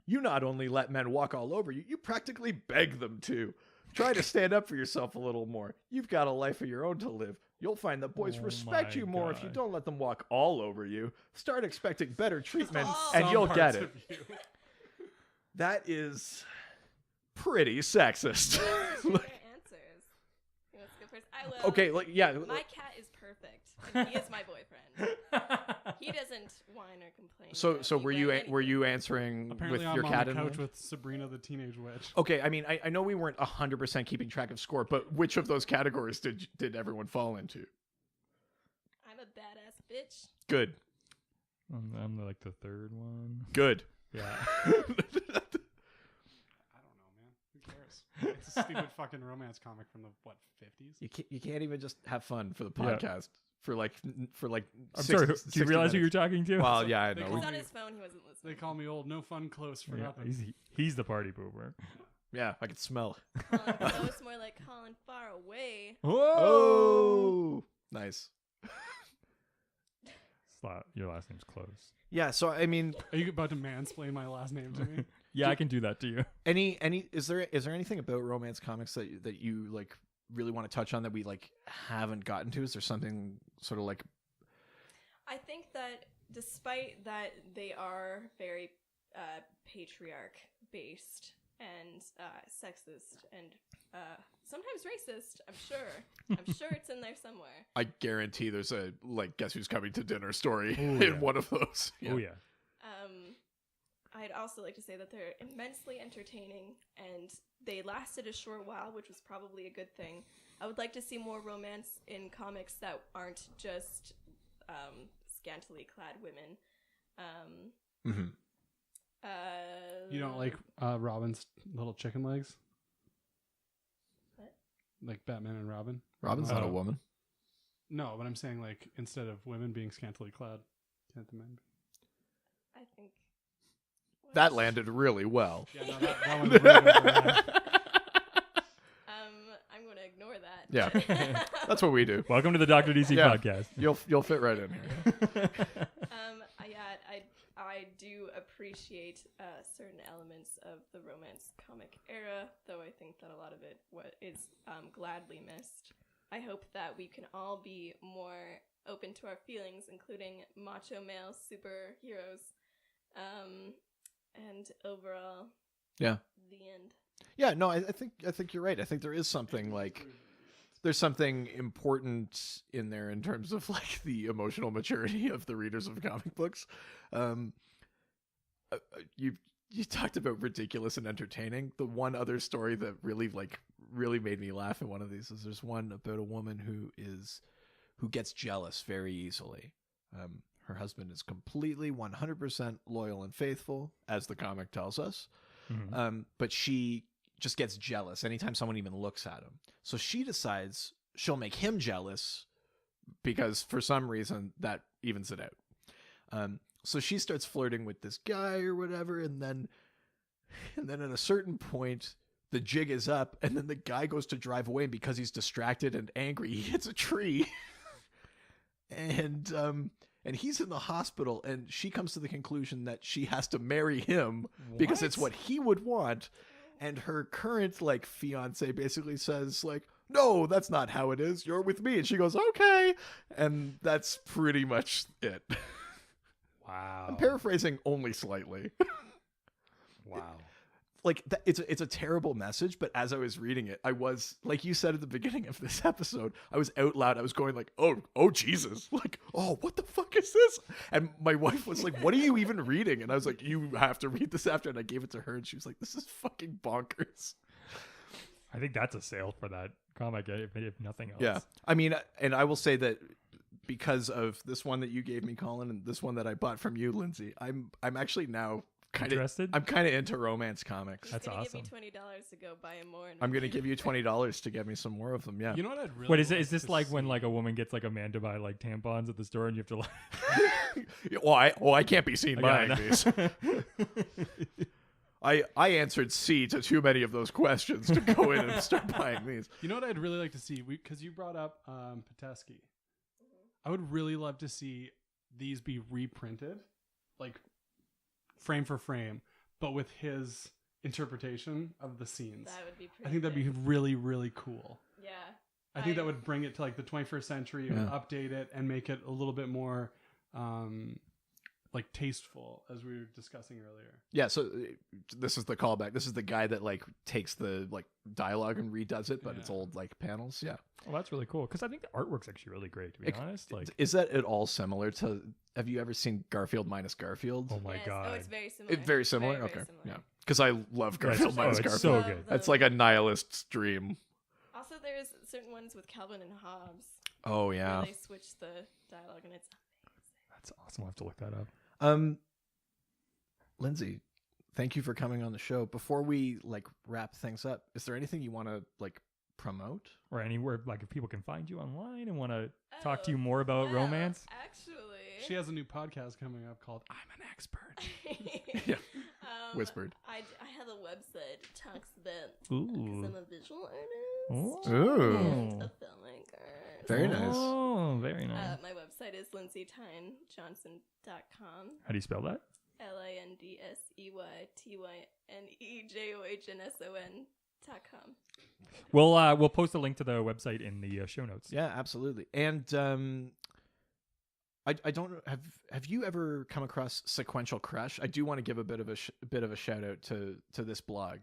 You not only let men walk all over you, you practically beg them to. Try to stand up for yourself a little more. You've got a life of your own to live. You'll find that boys Oh respect my you more if you God. don't let them walk all over you. Start expecting better treatment, all and Some you'll get parts it. of you. That is pretty sexist. Your answers. Who wants to go first? I will. Okay, like, yeah. My cat is perfect, and he is my boyfriend. He doesn't whine or complain. So about me were you wearing were you anything. answering Apparently, with I'm your on cat the in couch mind? with Sabrina the Teenage Witch. Okay, I mean, I know we weren't 100% keeping track of score, but which of those categories did everyone fall into? I'm a badass bitch. Good. I'm like the third one. Good. Yeah. I don't know, man. Who cares? It's a stupid fucking romance comic from the 50s. You can't even just have fun for the Yeah. podcast for like I'm sorry. Do you realize who you're talking to? Well, yeah, I They know. call He's me- on his phone. He wasn't They listening. call me old, no fun, close for Yeah, nothing. he's the party pooper. Yeah, I can smell it. Colin close, more like Colin far away. Oh, nice. Your last name's close. Yeah, so I mean, Are you about to mansplain my last name to me? Yeah, I can do that to you. any is there anything about romance comics that you like really want to touch on that we like haven't gotten to? Is there something sort of like I think that despite that they are very patriarch based and sexist and sometimes racist, I'm sure it's in there somewhere. I guarantee there's a like guess who's coming to dinner story Oh, in yeah. one of those. Oh yeah. I'd also like to say that they're immensely entertaining and they lasted a short while, which was probably a good thing. I would like to see more romance in comics that aren't just scantily clad women. Mhm. You don't like Robin's little chicken legs? What? Like Batman and Robin? Robin's not a Oh. woman. No, but I'm saying like instead of women being scantily clad, can't the men be? I think That landed really well. Yeah, no, that one's right over my head. I'm going to ignore that. Yeah. That's what we do. Welcome to the Dr. DC Yeah. podcast. You'll fit right in here. I do appreciate certain elements of the romance comic era, though I think that a lot of it is gladly missed. I hope that we can all be more open to our feelings, including macho male superheroes, and overall, Yeah. the end. Yeah, no, I think you're right. I think there is something like there's something important in there in terms of like the emotional maturity of the readers of comic books. You talked about ridiculous and entertaining. The one other story that really made me laugh in one of these is there's one about a woman who gets jealous very easily. Her husband is completely 100% loyal and faithful, as the comic tells us. Mhm. But she just gets jealous anytime someone even looks at him. So she decides she'll make him jealous because for some reason that evens it out. So she starts flirting with this guy or whatever, and then at a certain point the jig is up, and then the guy goes to drive away, and because he's distracted and angry, he hits a tree. And he's in the hospital, and she comes to the conclusion that she has to marry him because it's what he would want. And her current like fiance basically says like, no, that's not how it is. You're with me. And she goes, okay. And that's pretty much it. Wow. I'm paraphrasing only slightly. Wow. Like it's a terrible message, but as I was reading it, I was like you said at the beginning of this episode, I was out loud. I was going like, oh Jesus, like, oh, what the fuck is this? And my wife was like, what are you even reading? And I was like, you have to read this after. And I gave it to her, and she was like, this is fucking bonkers. I think that's a sale for that comic, if nothing else. Yeah, I mean, and I will say that because of this one that you gave me, Colin, and this one that I bought from you, Lindsay, I'm actually now Interested? I'm kind of into romance comics. That's He's gonna awesome. give me $20 to go buy him more. I'm gonna give you $20 to get me some more of them. Yeah. You know what I'd really What is it? like Is this to like see? when like a woman gets like a man to buy like tampons at the store and you have to like I can't be seen Yeah, I buying know. these. I answered C to too many of those questions to go in and start buying these. You know what I'd really like to see? Because you brought up Patesky. I would really love to see these be reprinted, like frame for frame, but with his interpretation of the scenes. That would be pretty I think that'd be sick. really, really cool. Yeah. I think that would bring it to like the 21st century and update it and make it a little bit more like tasteful, as we were discussing earlier. Yeah, so this is the callback. This is the guy that like takes the like dialogue and redoes it, but it's old like panels. Yeah. Well, that's really cool because I think the artwork's actually really great. To be honest, like, Is that at all similar to? Have you ever seen Garfield minus Garfield? oh my Yes. god, Oh, it's very similar. It's very similar. Very, okay, very similar. yeah, because I love Garfield minus it's Garfield. so good. That's like a nihilist's dream. Also, there's certain ones with Calvin and Hobbes. Oh yeah. Where they switch the dialogue, and it's amazing. that's awesome. I'll have to look that up. Lindsey, thank you for coming on the show. Before we like wrap things up, is there anything you want to like promote? Or anywhere like if people can find you online and want to talk to you more about romance. Actually, She has a new podcast coming up called I'm an Expert. Yeah. Whispered. I have a website that talks about Ooh. because I'm a visual artist Ooh. and a filmmaker. Very nice. Oh, very nice. My website is lindseytynejohnson.com. How do you spell that? LINDSEYTYNEJOHNSON.com. We'll post a link to the website in the show notes. Yeah, absolutely. And I don't know. Have you ever come across Sequential Crush? I do want to give a bit of a shout out to this blog.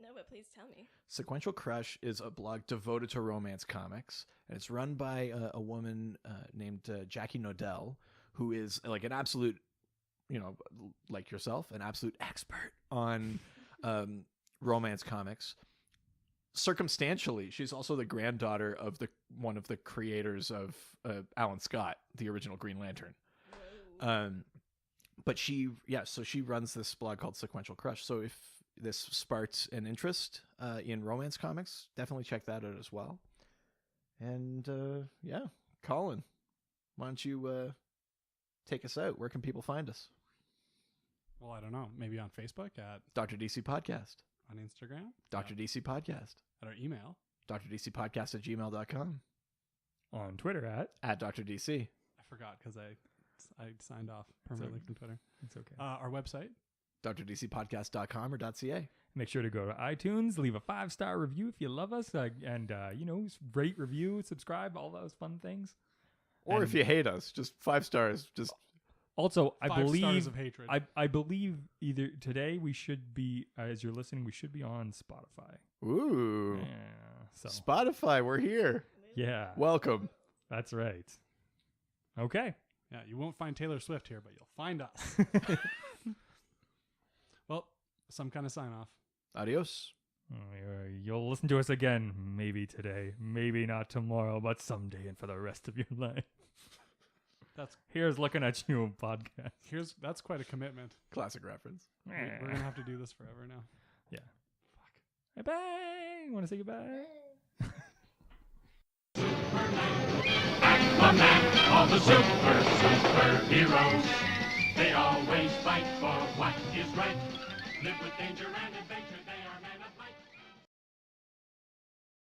No, but please tell me. Sequential Crush is a blog devoted to romance comics, and it's run by a woman named Jackie Nodell, who is like an absolute, like yourself, an absolute expert on romance comics. Circumstantially, she's also the granddaughter of one of the creators of Alan Scott, the original Green Lantern. But she runs this blog called Sequential Crush. So if this sparked an interest in romance comics, definitely check that out as well. And Colin, why don't you take us out? Where can people find us? Well, I don't know. Maybe on Facebook, at Dr. DC Podcast. on Instagram, Dr. DC Podcast. at our email. DrDCPodcast@gmail.com. On Twitter At Dr. DC. I forgot because I signed off permanently from Twitter. it's okay. Our website. DrDCPodcast.com or .ca. Make sure to go to iTunes, leave a 5-star review if you love us, and rate, review, subscribe, all those fun things. Or And- if you hate us, just 5 stars. Just Also, I 5 stars believe of hatred. I believe either today we should be, as you're listening, we should be on Spotify. ooh. Yeah. So Spotify, we're here. yeah, Welcome. that's right. Okay. Yeah, you won't find Taylor Swift here, but you'll find us. Well, some kind of sign off. Adios. You'll listen to us again, maybe today, maybe not tomorrow, but someday and for the rest of your life. Here's looking at you podcast. That's quite a commitment. Classic reference. We're gonna have to do this forever now. Yeah. Fuck. Bye. Want to say goodbye? Aquaman, all the superheroes. They always fight for what is right. Live with danger and adventure.